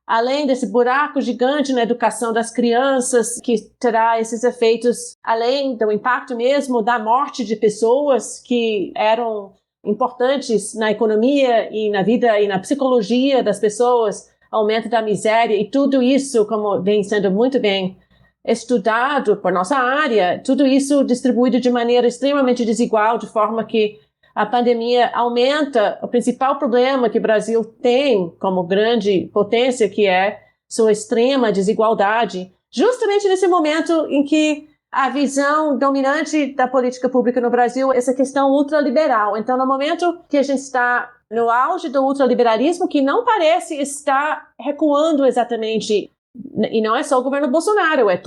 além desse buraco gigante na educação das crianças, que terá esses efeitos, além do impacto mesmo da morte de pessoas que eram importantes na economia e na vida e na psicologia das pessoas, aumento da miséria e tudo isso, como vem sendo muito bem estudado por nossa área, tudo isso distribuído de maneira extremamente desigual, de forma que a pandemia aumenta o principal problema que o Brasil tem como grande potência, que é sua extrema desigualdade, justamente nesse momento em que a visão dominante da política pública no Brasil é essa questão ultraliberal. Então, no momento que a gente está no auge do ultraliberalismo, que não parece estar recuando exatamente, e não é só o governo Bolsonaro, é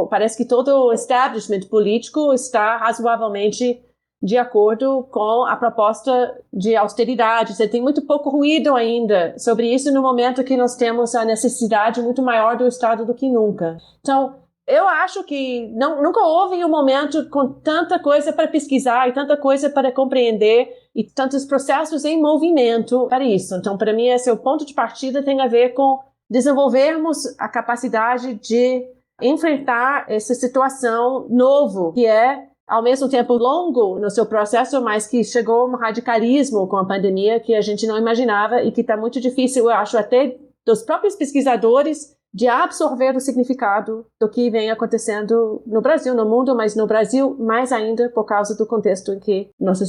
parece que todo o establishment político está razoavelmente de acordo com a proposta de austeridade. Você tem muito pouco ruído ainda sobre isso no momento que nós temos a necessidade muito maior do Estado do que nunca. Então, eu acho que nunca houve um momento com tanta coisa para pesquisar e tanta coisa para compreender e tantos processos em movimento para isso. Então, para mim, esse é o ponto de partida, tem a ver com desenvolvermos a capacidade de enfrentar essa situação novo, que é, ao mesmo tempo, longo no seu processo, mas que chegou um radicalismo com a pandemia que a gente não imaginava e que está muito difícil, eu acho, até dos próprios pesquisadores, de absorver o significado do que vem acontecendo no Brasil, no mundo, mas no Brasil mais ainda por causa do contexto em que nós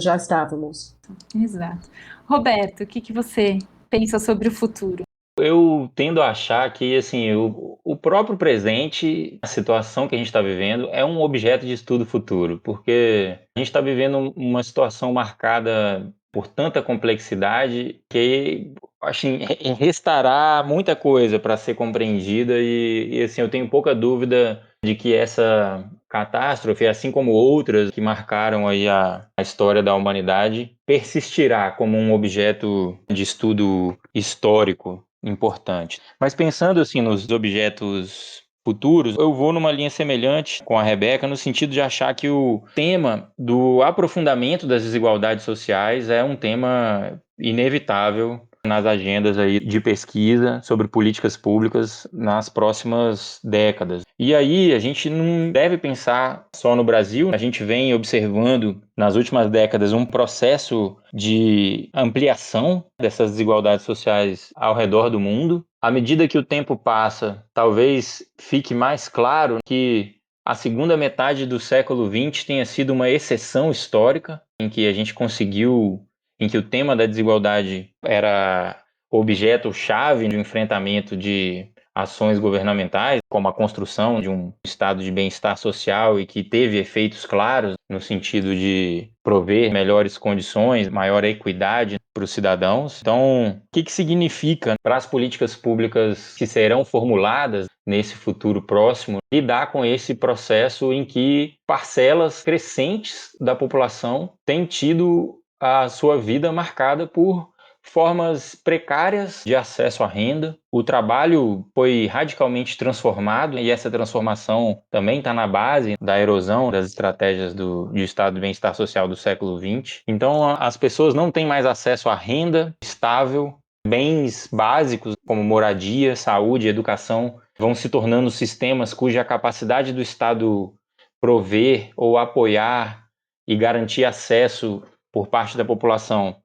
já estávamos. Exato. Roberto, o que você pensa sobre o futuro? Eu tendo a achar que assim, o próprio presente, a situação que a gente está vivendo, é um objeto de estudo futuro, porque a gente está vivendo uma situação marcada por tanta complexidade que assim, restará muita coisa para ser compreendida e assim, eu tenho pouca dúvida de que essa catástrofe, assim como outras que marcaram aí a história da humanidade, persistirá como um objeto de estudo histórico importante. Mas pensando assim nos objetos futuros, eu vou numa linha semelhante com a Rebeca, no sentido de achar que o tema do aprofundamento das desigualdades sociais é um tema inevitável nas agendas aí de pesquisa sobre políticas públicas nas próximas décadas. E aí a gente não deve pensar só no Brasil, a gente vem observando nas últimas décadas um processo de ampliação dessas desigualdades sociais ao redor do mundo. À medida que o tempo passa, talvez fique mais claro que a segunda metade do século XX tenha sido uma exceção histórica, em que a gente conseguiu, em que o tema da desigualdade era objeto-chave de enfrentamento de ações governamentais, como a construção de um estado de bem-estar social e que teve efeitos claros no sentido de prover melhores condições, maior equidade para os cidadãos. Então, o que significa para as políticas públicas que serão formuladas nesse futuro próximo lidar com esse processo em que parcelas crescentes da população têm tido a sua vida marcada por formas precárias de acesso à renda. O trabalho foi radicalmente transformado e essa transformação também está na base da erosão das estratégias do estado de bem-estar social do século XX. Então, as pessoas não têm mais acesso à renda estável, bens básicos como moradia, saúde, educação, vão se tornando sistemas cuja capacidade do Estado prover ou apoiar e garantir acesso por parte da população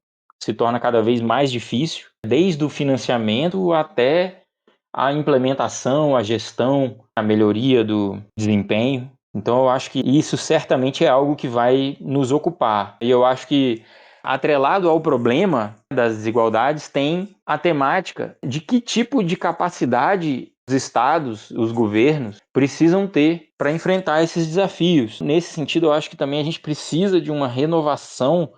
se torna cada vez mais difícil, desde o financiamento até a implementação, a gestão, a melhoria do desempenho. Então eu acho que isso certamente é algo que vai nos ocupar. E eu acho que, atrelado ao problema das desigualdades, tem a temática de que tipo de capacidade os estados, os governos, precisam ter para enfrentar esses desafios. Nesse sentido, eu acho que também a gente precisa de uma renovação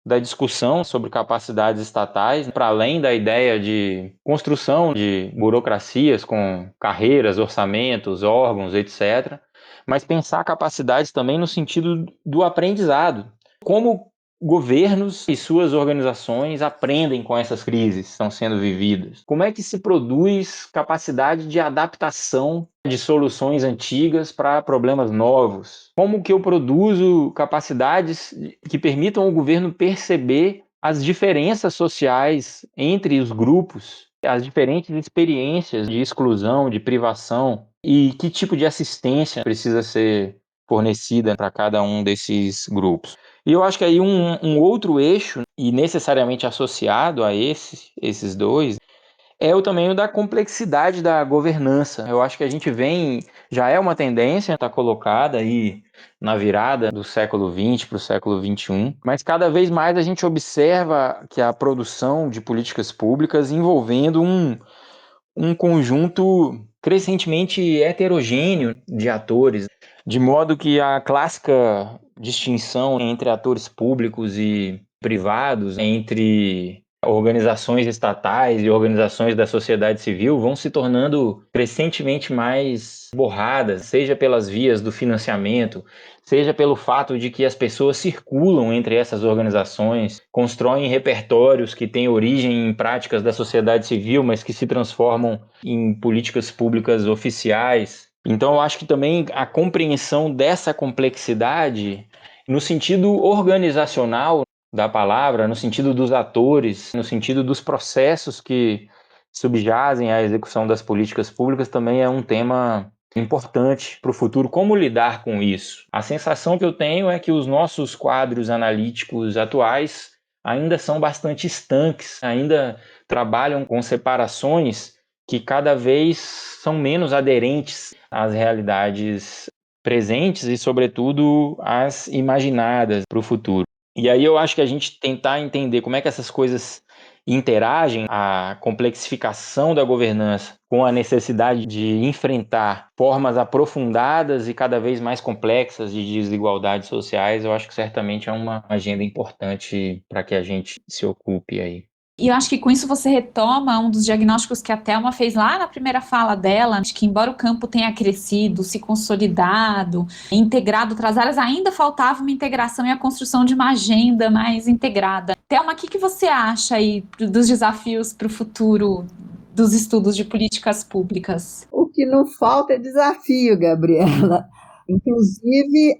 da discussão sobre capacidades estatais, para além da ideia de construção de burocracias com carreiras, orçamentos, órgãos, etc., mas pensar capacidades também no sentido do aprendizado. Como governos e suas organizações aprendem com essas crises que estão sendo vividas? Como é que se produz capacidade de adaptação de soluções antigas para problemas novos? Como que eu produzo capacidades que permitam ao governo perceber as diferenças sociais entre os grupos, as diferentes experiências de exclusão, de privação, e que tipo de assistência precisa ser fornecida para cada um desses grupos? E eu acho que aí um outro eixo, e necessariamente associado a esses dois, é o tamanho da complexidade da governança. Eu acho que a gente já é uma tendência, está colocada aí na virada do século XX para o século XXI, mas cada vez mais a gente observa que a produção de políticas públicas envolvendo um conjunto crescentemente heterogêneo de atores, de modo que a clássica distinção entre atores públicos e privados, entre organizações estatais e organizações da sociedade civil, vão se tornando crescentemente mais borradas, seja pelas vias do financiamento, seja pelo fato de que as pessoas circulam entre essas organizações, constroem repertórios que têm origem em práticas da sociedade civil, mas que se transformam em políticas públicas oficiais. Então, eu acho que também a compreensão dessa complexidade, no sentido organizacional da palavra, no sentido dos atores, no sentido dos processos que subjazem à execução das políticas públicas, também é um tema importante para o futuro. Como lidar com isso? A sensação que eu tenho é que os nossos quadros analíticos atuais ainda são bastante estanques, ainda trabalham com separações que cada vez são menos aderentes às realidades presentes e, sobretudo, às imaginadas para o futuro. E aí eu acho que a gente tentar entender como é que essas coisas interagem, a complexificação da governança com a necessidade de enfrentar formas aprofundadas e cada vez mais complexas de desigualdades sociais, eu acho que certamente é uma agenda importante para que a gente se ocupe aí. E eu acho que com isso você retoma um dos diagnósticos que a Thelma fez lá na primeira fala dela, de que embora o campo tenha crescido, se consolidado, integrado outras áreas, ainda faltava uma integração e a construção de uma agenda mais integrada. Thelma, o que você acha aí dos desafios para o futuro dos estudos de políticas públicas? O que não falta é desafio, Gabriela. Inclusive,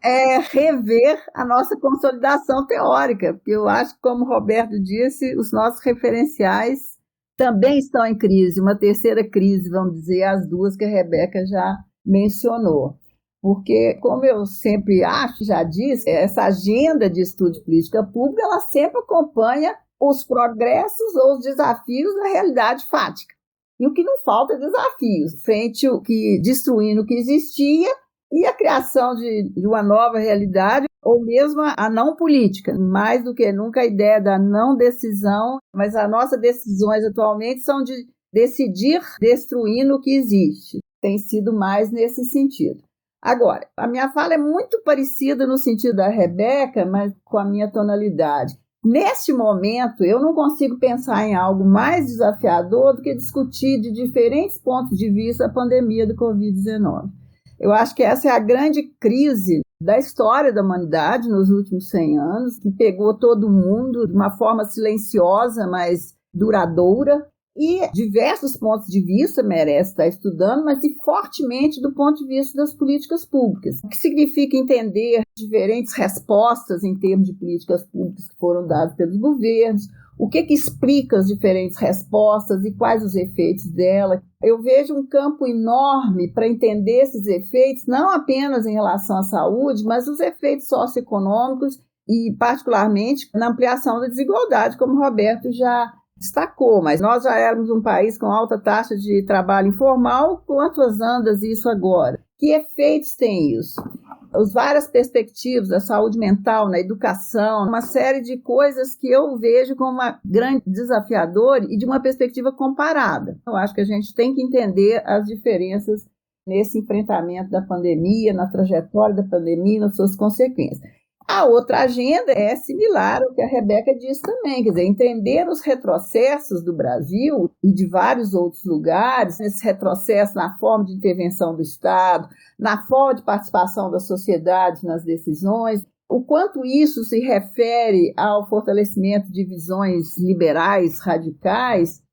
rever a nossa consolidação teórica, porque eu acho que, como o Roberto disse, os nossos referenciais também estão em crise, uma terceira crise, vamos dizer, as duas que a Rebeca já mencionou. Porque, como eu sempre acho, já disse, essa agenda de estudo de política pública, ela sempre acompanha os progressos ou os desafios da realidade fática. E o que não falta é desafios, frente ao que destruindo o que existia, e a criação de uma nova realidade, ou mesmo a não política. Mais do que nunca a ideia da não decisão, mas as nossas decisões atualmente são de decidir destruindo o que existe. Tem sido mais nesse sentido. Agora, a minha fala é muito parecida no sentido da Rebeca, mas com a minha tonalidade. Neste momento, eu não consigo pensar em algo mais desafiador do que discutir de diferentes pontos de vista a pandemia do Covid-19. Eu acho que essa é a grande crise da história da humanidade nos últimos 100 anos, que pegou todo mundo de uma forma silenciosa, mas duradoura, e diversos pontos de vista merece estar estudando, mas e fortemente do ponto de vista das políticas públicas. O que significa entender diferentes respostas em termos de políticas públicas que foram dadas pelos governos, o que explica as diferentes respostas e quais os efeitos dela. Eu vejo um campo enorme para entender esses efeitos, não apenas em relação à saúde, mas os efeitos socioeconômicos e, particularmente, na ampliação da desigualdade, como o Roberto já destacou. Mas nós já éramos um país com alta taxa de trabalho informal, quantas andas isso agora? Que efeitos tem isso? As várias perspectivas da saúde mental, na educação, uma série de coisas que eu vejo como uma grande desafiadora e de uma perspectiva comparada. Eu acho que a gente tem que entender as diferenças nesse enfrentamento da pandemia, na trajetória da pandemia e nas suas consequências. A outra agenda é similar ao que a Rebeca disse também, quer dizer, entender os retrocessos do Brasil e de vários outros lugares, esse retrocesso na forma de intervenção do Estado, na forma de participação da sociedade nas decisões, o quanto isso se refere ao fortalecimento de visões liberais, radicais,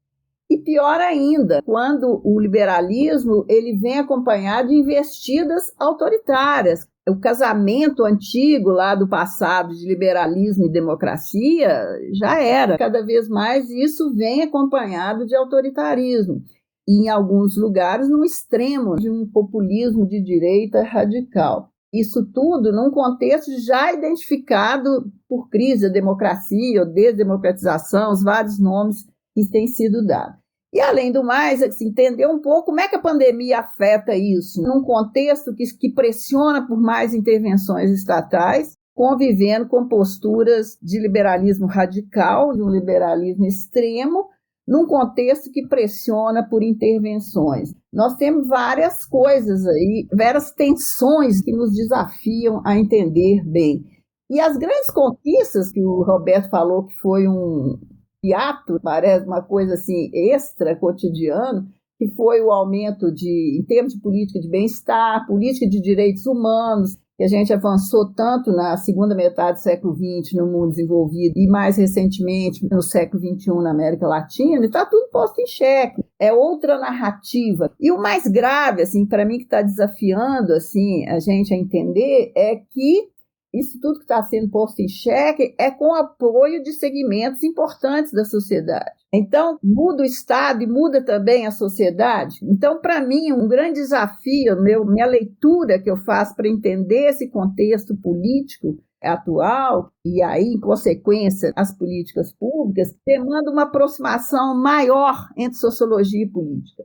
e pior ainda, quando o liberalismo ele vem acompanhado de investidas autoritárias. O casamento antigo lá do passado de liberalismo e democracia já era. Cada vez mais isso vem acompanhado de autoritarismo. E em alguns lugares, no extremo de um populismo de direita radical. Isso tudo num contexto já identificado por crise da democracia ou desdemocratização, os vários nomes que têm sido dados. E, além do mais, entender um pouco como é que a pandemia afeta isso, num contexto que pressiona por mais intervenções estatais, convivendo com posturas de liberalismo radical, de um liberalismo extremo, num contexto que pressiona por intervenções. Nós temos várias coisas aí, várias tensões que nos desafiam a entender bem. E as grandes conquistas que o Roberto falou que foi um hiato, parece uma coisa assim extra cotidiano, que foi o aumento em termos de política de bem-estar, política de direitos humanos, que a gente avançou tanto na segunda metade do século XX no mundo desenvolvido e mais recentemente no século XXI na América Latina, e está tudo posto em xeque. É outra narrativa. E o mais grave, assim, para mim, que está desafiando assim, a gente a entender, é que isso tudo que está sendo posto em xeque é com apoio de segmentos importantes da sociedade. Então, muda o Estado e muda também a sociedade. Então, para mim, um grande desafio, minha leitura que eu faço para entender esse contexto político atual, e aí, em consequência, as políticas públicas, demanda uma aproximação maior entre sociologia e política.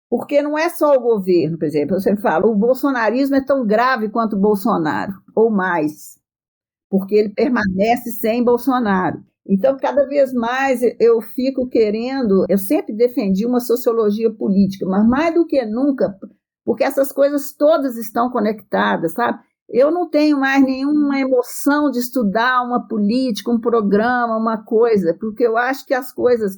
Porque não é só o governo, por exemplo, eu sempre falo, o bolsonarismo é tão grave quanto o Bolsonaro, ou mais, porque ele permanece sem Bolsonaro. Então, cada vez mais eu fico querendo, eu sempre defendi uma sociologia política, mas mais do que nunca, porque essas coisas todas estão conectadas, sabe? Eu não tenho mais nenhuma emoção de estudar uma política, um programa, uma coisa, porque eu acho que as coisas,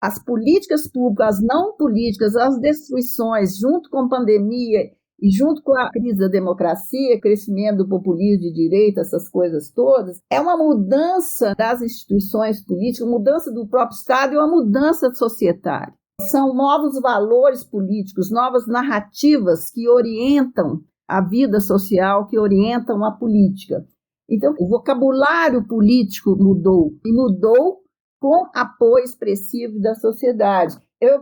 as políticas públicas, as não políticas, as destruições, junto com a pandemia e junto com a crise da democracia, crescimento do populismo de direita, essas coisas todas, é uma mudança das instituições políticas, mudança do próprio Estado e uma mudança societária. São novos valores políticos, novas narrativas que orientam a vida social, que orientam a política. Então, o vocabulário político mudou, e mudou com apoio expressivo da sociedade.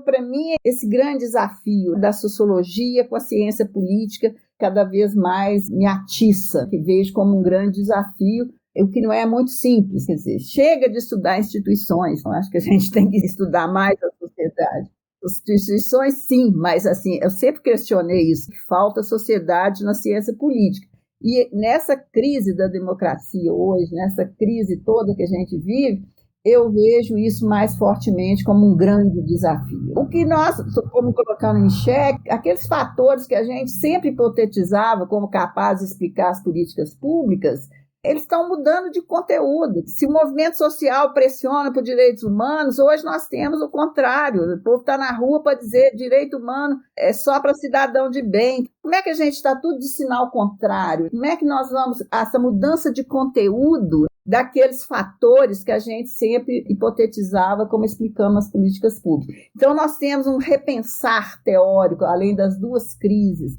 Para mim, esse grande desafio da sociologia com a ciência política cada vez mais me atiça, que vejo como um grande desafio, o que não é muito simples, quer dizer, chega de estudar instituições, eu acho que a gente tem que estudar mais a sociedade. As instituições, sim, mas assim, eu sempre questionei isso, que falta sociedade na ciência política. E nessa crise da democracia hoje, nessa crise toda que a gente vive, eu vejo isso mais fortemente como um grande desafio. O que nós estamos colocando em xeque, aqueles fatores que a gente sempre hipotetizava como capazes de explicar as políticas públicas, eles estão mudando de conteúdo. Se o movimento social pressiona por direitos humanos, hoje nós temos o contrário. O povo está na rua para dizer direito humano é só para cidadão de bem. Como é que a gente está tudo de sinal contrário? Como é que nós vamos, essa mudança de conteúdo daqueles fatores que a gente sempre hipotetizava como explicando as políticas públicas? Então, nós temos um repensar teórico, além das duas crises.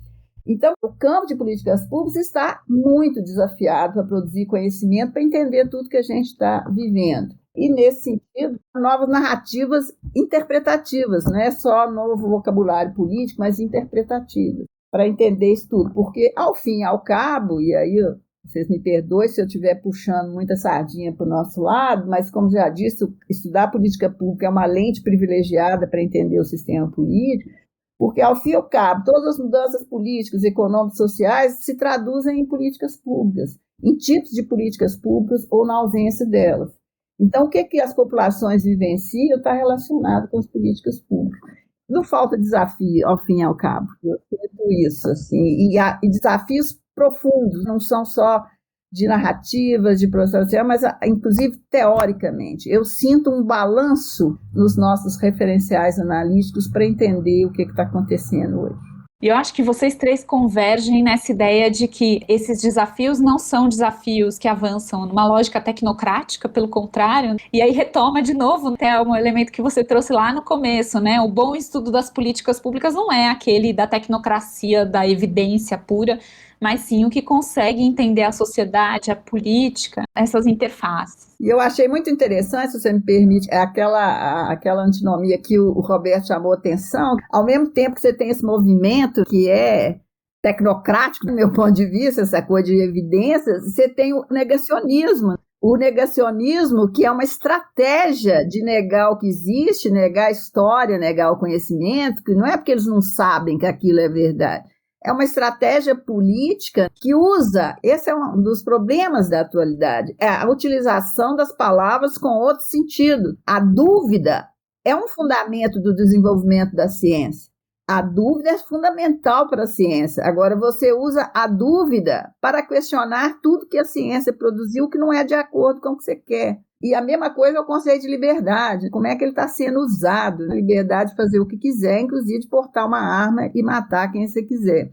Então, o campo de políticas públicas está muito desafiado para produzir conhecimento, para entender tudo que a gente está vivendo. E, nesse sentido, novas narrativas interpretativas, não é só novo vocabulário político, mas interpretativas, para entender isso tudo. Porque, ao fim e ao cabo, e aí vocês me perdoem se eu estiver puxando muita sardinha para o nosso lado, mas, como já disse, estudar política pública é uma lente privilegiada para entender o sistema político, porque, ao fim e ao cabo, todas as mudanças políticas, econômicas, sociais se traduzem em políticas públicas, em tipos de políticas públicas ou na ausência delas. Então, o que as populações vivenciam está relacionado com as políticas públicas. Não falta desafio, ao fim e ao cabo. Eu sinto isso, assim, e desafios profundos, não são só de narrativas, de processo social, mas inclusive teoricamente. Eu sinto um balanço nos nossos referenciais analíticos para entender o que está acontecendo hoje. E eu acho que vocês três convergem nessa ideia de que esses desafios não são desafios que avançam numa lógica tecnocrática, pelo contrário, e aí retoma de novo até um elemento que você trouxe lá no começo, né? O bom estudo das políticas públicas não é aquele da tecnocracia, da evidência pura, mas sim o que consegue entender a sociedade, a política, essas interfaces. E eu achei muito interessante, se você me permite, aquela antinomia que o Roberto chamou atenção. Ao mesmo tempo que você tem esse movimento que é tecnocrático, do meu ponto de vista, essa coisa de evidências, você tem o negacionismo. O negacionismo, que é uma estratégia de negar o que existe, negar a história, negar o conhecimento, que não é porque eles não sabem que aquilo é verdade. É uma estratégia política que usa, esse é um dos problemas da atualidade, é a utilização das palavras com outro sentido. A dúvida é um fundamento do desenvolvimento da ciência. A dúvida é fundamental para a ciência. Agora, você usa a dúvida para questionar tudo que a ciência produziu que não é de acordo com o que você quer. E a mesma coisa é o conceito de liberdade. Como é que ele está sendo usado? A liberdade de fazer o que quiser, inclusive de portar uma arma e matar quem você quiser.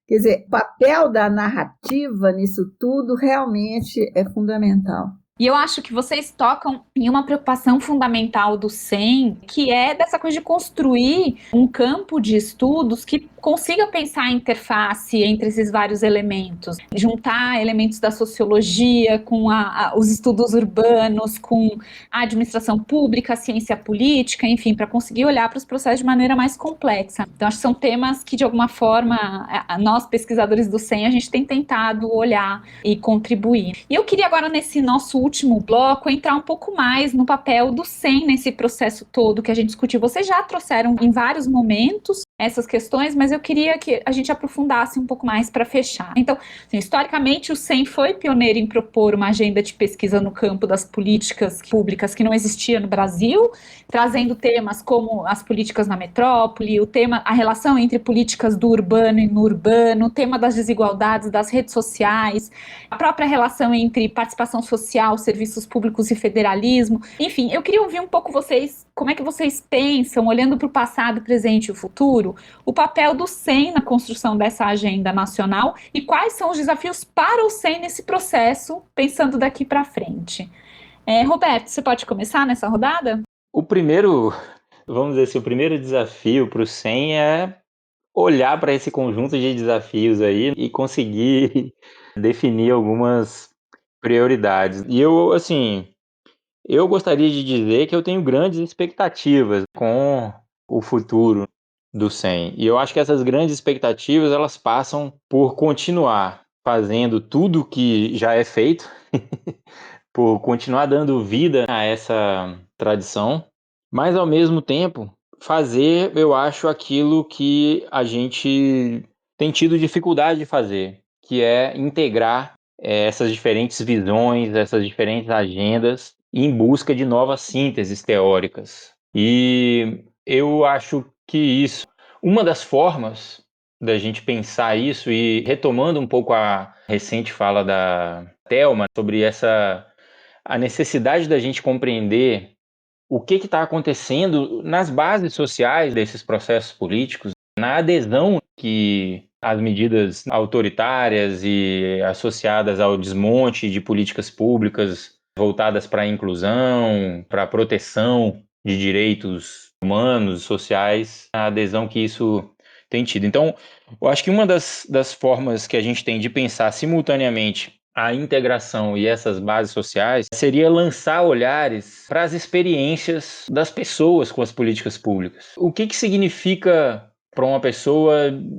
Quer dizer, o papel da narrativa nisso tudo realmente é fundamental. E eu acho que vocês tocam em uma preocupação fundamental do SEM, que é dessa coisa de construir um campo de estudos que consiga pensar a interface entre esses vários elementos, juntar elementos da sociologia com os estudos urbanos, com a administração pública, a ciência política, enfim, para conseguir olhar para os processos de maneira mais complexa. Então, acho que são temas que, de alguma forma, nós, pesquisadores do SEM, a gente tem tentado olhar e contribuir. E eu queria agora, nesse nosso último bloco, entrar um pouco mais no papel do SEM nesse processo todo que a gente discutiu. Vocês já trouxeram em vários momentos essas questões, mas eu queria que a gente aprofundasse um pouco mais para fechar. Então, assim, historicamente, o SEM foi pioneiro em propor uma agenda de pesquisa no campo das políticas públicas que não existia no Brasil, trazendo temas como as políticas na metrópole, a relação entre políticas do urbano e no urbano, o tema das desigualdades, das redes sociais, a própria relação entre participação social, serviços públicos e federalismo. Enfim, eu queria ouvir um pouco vocês, como é que vocês pensam, olhando para o passado, presente e o futuro, o papel do SEM na construção dessa agenda nacional e quais são os desafios para o SEM nesse processo, pensando daqui para frente. Roberto, você pode começar nessa rodada? O primeiro desafio para o SEM é olhar para esse conjunto de desafios aí e conseguir definir algumas prioridades. E eu gostaria de dizer que eu tenho grandes expectativas com o futuro do SEM. E eu acho que essas grandes expectativas, elas passam por continuar fazendo tudo que já é feito, por continuar dando vida a essa tradição, mas ao mesmo tempo fazer, eu acho, aquilo que a gente tem tido dificuldade de fazer, que é integrar essas diferentes visões, essas diferentes agendas em busca de novas sínteses teóricas. E eu acho que uma das formas da gente pensar isso, e retomando um pouco a recente fala da Thelma sobre a necessidade da gente compreender o que está acontecendo nas bases sociais desses processos políticos, na adesão que as medidas autoritárias e associadas ao desmonte de políticas públicas voltadas para a inclusão, para a proteção de direitos humanos, sociais, a adesão que isso tem tido. Então, eu acho que uma das formas que a gente tem de pensar simultaneamente a integração e essas bases sociais seria lançar olhares para as experiências das pessoas com as políticas públicas. O que significa para uma pessoa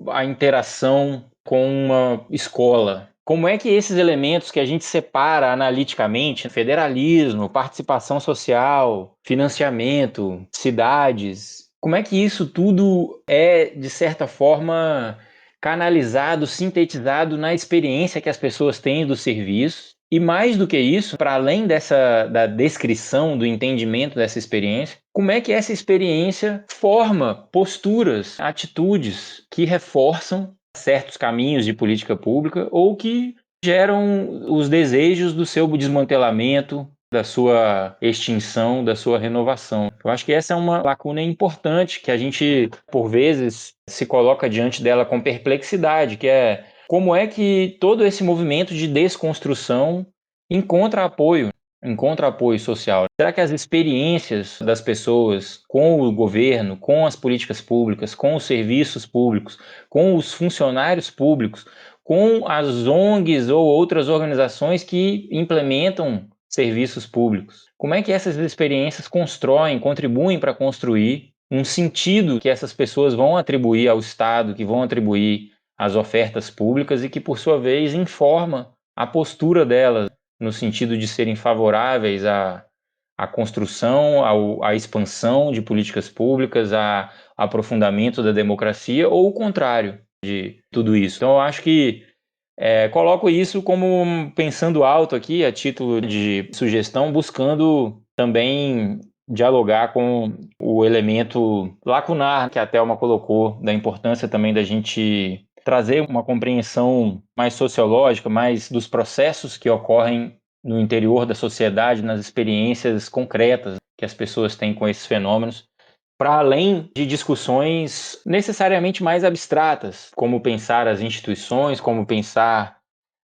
a interação com uma escola? Como é que esses elementos que a gente separa analiticamente, federalismo, participação social, financiamento, cidades, como é que isso tudo é, de certa forma, canalizado, sintetizado na experiência que as pessoas têm do serviço? E mais do que isso, para além da descrição, do entendimento dessa experiência, como é que essa experiência forma posturas, atitudes que reforçam certos caminhos de política pública ou que geram os desejos do seu desmantelamento, da sua extinção, da sua renovação. Eu acho que essa é uma lacuna importante que a gente, por vezes, se coloca diante dela com perplexidade, que é como é que todo esse movimento de desconstrução encontra apoio social. Será que as experiências das pessoas com o governo, com as políticas públicas, com os serviços públicos, com os funcionários públicos, com as ONGs ou outras organizações que implementam serviços públicos, como é que essas experiências contribuem para construir um sentido que essas pessoas vão atribuir ao Estado, que vão atribuir às ofertas públicas e que, por sua vez, informa a postura delas no sentido de serem favoráveis à construção, à expansão de políticas públicas, ao aprofundamento da democracia ou o contrário de tudo isso. Então, eu acho que coloco isso como pensando alto aqui, a título de sugestão, buscando também dialogar com o elemento lacunar que a Thelma colocou, da importância também da gente trazer uma compreensão mais sociológica, mais dos processos que ocorrem no interior da sociedade, nas experiências concretas que as pessoas têm com esses fenômenos, para além de discussões necessariamente mais abstratas, como pensar as instituições, como pensar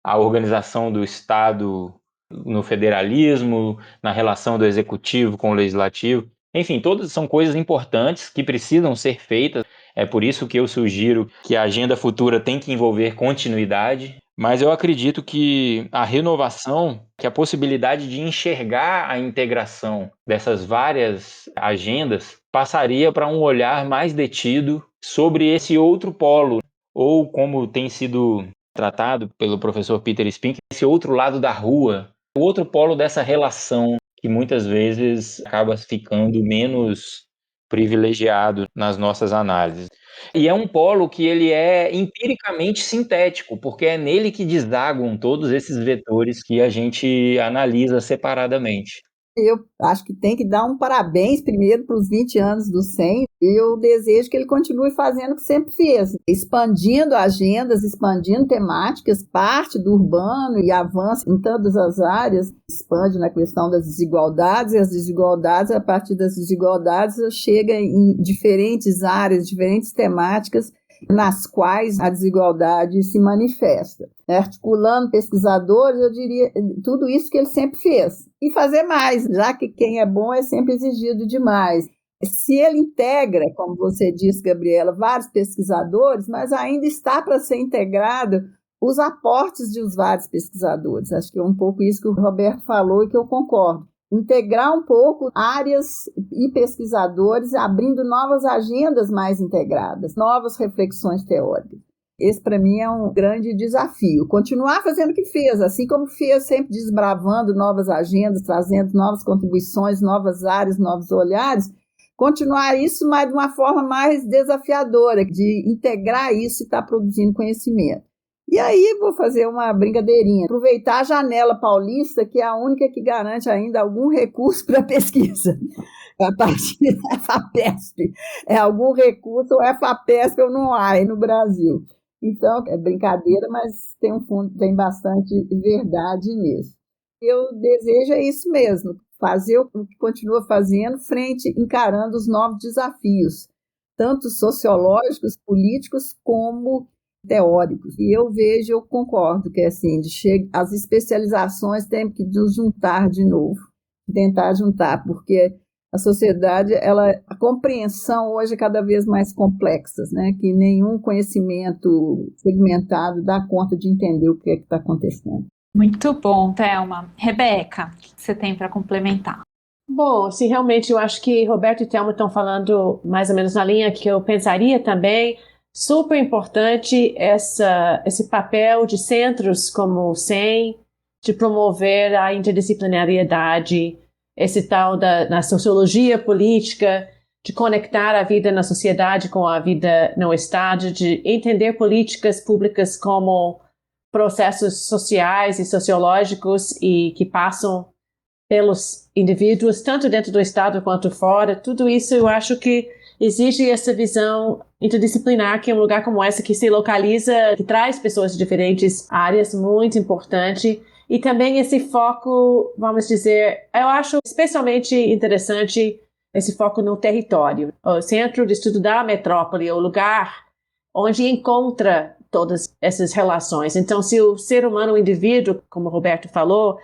a organização do Estado no federalismo, na relação do executivo com o legislativo. Enfim, todas são coisas importantes que precisam ser feitas. É por isso que eu sugiro que a agenda futura tem que envolver continuidade, mas eu acredito que a renovação, que a possibilidade de enxergar a integração dessas várias agendas passaria para um olhar mais detido sobre esse outro polo, ou como tem sido tratado pelo professor Peter Spink, esse outro lado da rua, o outro polo dessa relação que muitas vezes acaba ficando menos privilegiado nas nossas análises. E é um polo que ele é empiricamente sintético, porque é nele que desagam todos esses vetores que a gente analisa separadamente. Eu acho que tem que dar um parabéns primeiro para os 20 anos do SEM, e eu desejo que ele continue fazendo o que sempre fez, expandindo agendas, expandindo temáticas, parte do urbano e avança em todas as áreas, expande na questão das desigualdades, e as desigualdades, a partir das desigualdades, chega em diferentes áreas, diferentes temáticas, nas quais a desigualdade se manifesta. Articulando pesquisadores, eu diria tudo isso que ele sempre fez. E fazer mais, já que quem é bom é sempre exigido demais. Se ele integra, como você disse, Gabriela, vários pesquisadores, mas ainda está para ser integrado os aportes de os vários pesquisadores. Acho que é um pouco isso que o Roberto falou e que eu concordo. Integrar um pouco áreas e pesquisadores, abrindo novas agendas mais integradas, novas reflexões teóricas. Esse, para mim, é um grande desafio. Continuar fazendo o que fez, assim como fez, sempre desbravando novas agendas, trazendo novas contribuições, novas áreas, novos olhares, continuar isso, mas de uma forma mais desafiadora, de integrar isso e estar produzindo conhecimento. E aí vou fazer uma brincadeirinha, aproveitar a janela paulista, que é a única que garante ainda algum recurso para pesquisa, a partir da FAPESP. É algum recurso, ou é FAPESP ou não há aí no Brasil. Então, é brincadeira, mas tem um fundo, tem bastante verdade nisso. Eu desejo é isso mesmo, fazer o que continua fazendo, encarando os novos desafios, tanto sociológicos, políticos, como teóricos. E eu concordo que assim, as especializações têm que nos juntar de novo, tentar juntar, porque a sociedade, a compreensão hoje é cada vez mais complexa, né? Que nenhum conhecimento segmentado dá conta de entender o que é que está acontecendo. Muito bom, Thelma. Rebeca, o que você tem para complementar? Bom, sim, realmente eu acho que Roberto e Thelma estão falando mais ou menos na linha que eu pensaria também. Super importante esse papel de centros como o SEM, de promover a interdisciplinariedade, esse tal na sociologia política, de conectar a vida na sociedade com a vida no Estado, de entender políticas públicas como processos sociais e sociológicos e que passam pelos indivíduos, tanto dentro do Estado quanto fora. Tudo isso eu acho que exige essa visão interdisciplinar, que é um lugar como esse que se localiza, que traz pessoas de diferentes áreas, muito importante. E também esse foco, vamos dizer, eu acho especialmente interessante esse foco no território. O Centro de Estudo da Metrópole é o lugar onde encontra todas essas relações. Então, se o ser humano, o indivíduo, como o Roberto falou,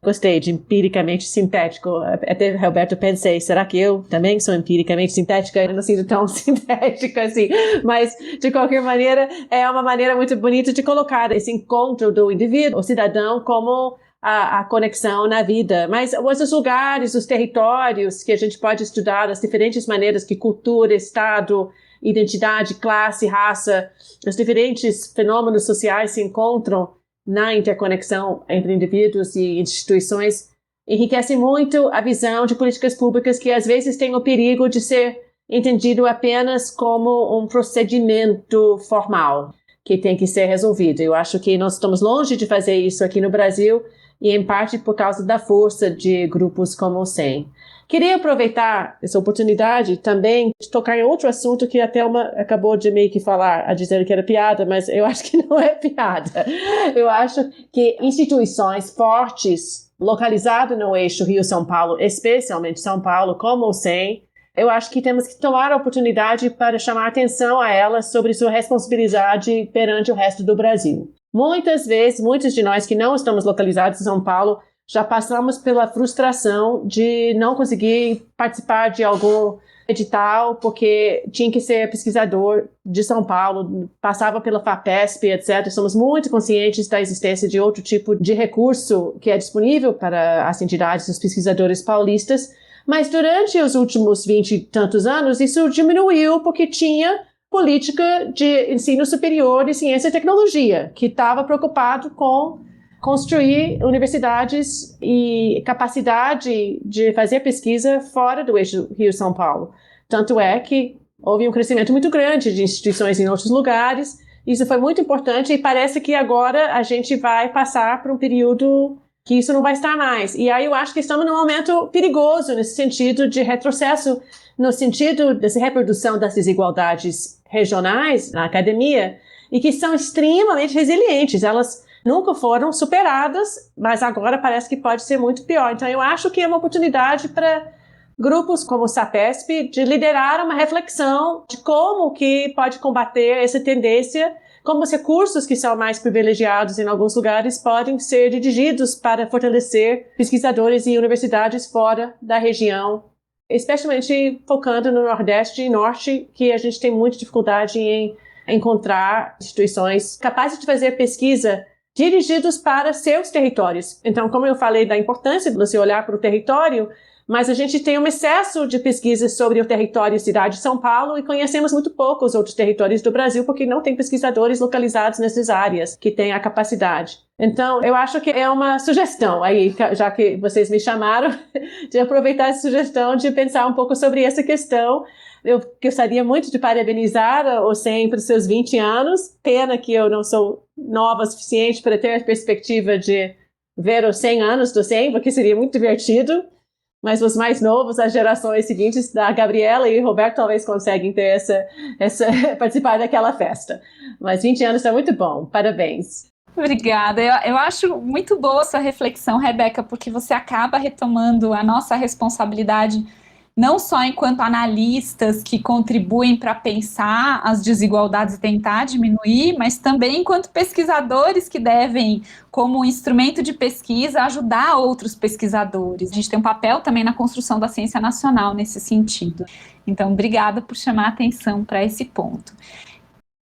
gostei de empiricamente sintético. Até, Roberto, pensei, será que eu também sou empiricamente sintética? Eu não sinto tão sintética assim. Mas, de qualquer maneira, é uma maneira muito bonita de colocar esse encontro do indivíduo, o cidadão, como a conexão na vida. Mas os lugares, os territórios que a gente pode estudar, as diferentes maneiras que cultura, Estado, identidade, classe, raça, os diferentes fenômenos sociais se encontram na interconexão entre indivíduos e instituições, enriquece muito a visão de políticas públicas que às vezes tem o perigo de ser entendido apenas como um procedimento formal que tem que ser resolvido. Eu acho que nós estamos longe de fazer isso aqui no Brasil, e em parte por causa da força de grupos como o SEM. Queria aproveitar essa oportunidade também de tocar em outro assunto que a Thelma acabou de meio que falar, a dizer que era piada, mas eu acho que não é piada. Eu acho que instituições fortes, localizadas no eixo Rio-São Paulo, especialmente São Paulo, como o SEM, eu acho que temos que tomar a oportunidade para chamar atenção a elas sobre sua responsabilidade perante o resto do Brasil. Muitas vezes, muitos de nós que não estamos localizados em São Paulo já passamos pela frustração de não conseguir participar de algum edital porque tinha que ser pesquisador de São Paulo, passava pela FAPESP, etc. Somos muito conscientes da existência de outro tipo de recurso que é disponível para as entidades, os pesquisadores paulistas, mas durante os últimos 20 e tantos anos isso diminuiu porque tinha política de ensino superior de ciência e tecnologia, que estava preocupado com construir universidades e capacidade de fazer pesquisa fora do eixo Rio-São Paulo. Tanto é que houve um crescimento muito grande de instituições em outros lugares. Isso foi muito importante e parece que agora a gente vai passar por um período que isso não vai estar mais. E aí eu acho que estamos num momento perigoso nesse sentido de retrocesso, no sentido dessa reprodução das desigualdades regionais na academia, e que são extremamente resilientes. Elas nunca foram superadas, mas agora parece que pode ser muito pior. Então eu acho que é uma oportunidade para grupos como o SAPESP de liderar uma reflexão de como que pode combater essa tendência, como os recursos que são mais privilegiados em alguns lugares podem ser dirigidos para fortalecer pesquisadores e universidades fora da região, especialmente focando no Nordeste e Norte, que a gente tem muita dificuldade em encontrar instituições capazes de fazer pesquisa dirigidos para seus territórios. Então, como eu falei da importância de você olhar para o território, mas a gente tem um excesso de pesquisas sobre o território e cidade de São Paulo e conhecemos muito pouco os outros territórios do Brasil porque não tem pesquisadores localizados nessas áreas que têm a capacidade. Então, eu acho que é uma sugestão aí, já que vocês me chamaram, de aproveitar essa sugestão de pensar um pouco sobre essa questão. Eu gostaria muito de parabenizar o SEM para os seus 20 anos. Pena que eu não sou nova o suficiente para ter a perspectiva de ver os 100 anos do SEM, porque seria muito divertido. Mas os mais novos, as gerações seguintes, da Gabriela e o Roberto, talvez conseguem ter participar daquela festa. Mas 20 anos é muito bom. Parabéns. Obrigada. Eu acho muito boa essa reflexão, Rebeca, porque você acaba retomando a nossa responsabilidade não só enquanto analistas que contribuem para pensar as desigualdades e tentar diminuir, mas também enquanto pesquisadores que devem, como instrumento de pesquisa, ajudar outros pesquisadores. A gente tem um papel também na construção da ciência nacional nesse sentido. Então, obrigada por chamar a atenção para esse ponto.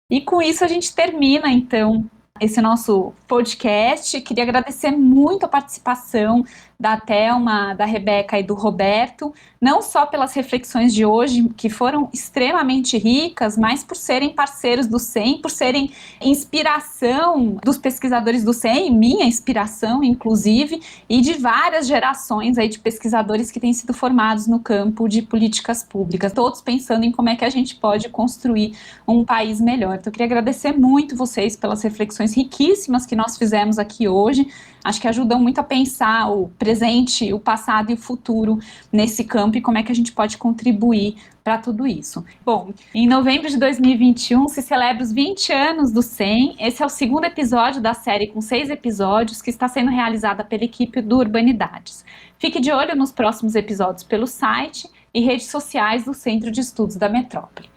E com isso a gente termina, então, esse nosso podcast. Queria agradecer muito a participação da Thelma, da Rebeca e do Roberto, não só pelas reflexões de hoje, que foram extremamente ricas, mas por serem parceiros do SEM, por serem inspiração dos pesquisadores do SEM, minha inspiração, inclusive, e de várias gerações aí de pesquisadores que têm sido formados no campo de políticas públicas, todos pensando em como é que a gente pode construir um país melhor. Então, eu queria agradecer muito vocês pelas reflexões riquíssimas que nós fizemos aqui hoje. Acho que ajudam muito a pensar o presente, o passado e o futuro nesse campo e como é que a gente pode contribuir para tudo isso. Bom, em novembro de 2021 se celebra os 20 anos do SEM. Esse é o segundo episódio da série com 6 episódios que está sendo realizada pela equipe do Urbanidades. Fique de olho nos próximos episódios pelo site e redes sociais do Centro de Estudos da Metrópole.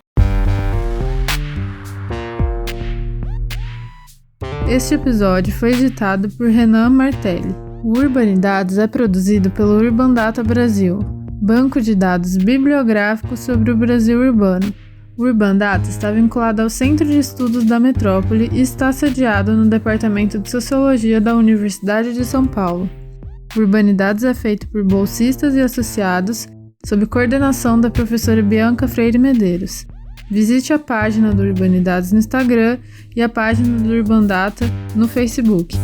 Este episódio foi editado por Renan Martelli. O Urbanidades é produzido pelo Urbandata Brasil, banco de dados bibliográfico sobre o Brasil urbano. O Urbandata está vinculado ao Centro de Estudos da Metrópole e está sediado no Departamento de Sociologia da Universidade de São Paulo. O Urbanidades é feito por bolsistas e associados, sob coordenação da professora Bianca Freire Medeiros. Visite a página do Urbanidades no Instagram e a página do Urbandata no Facebook.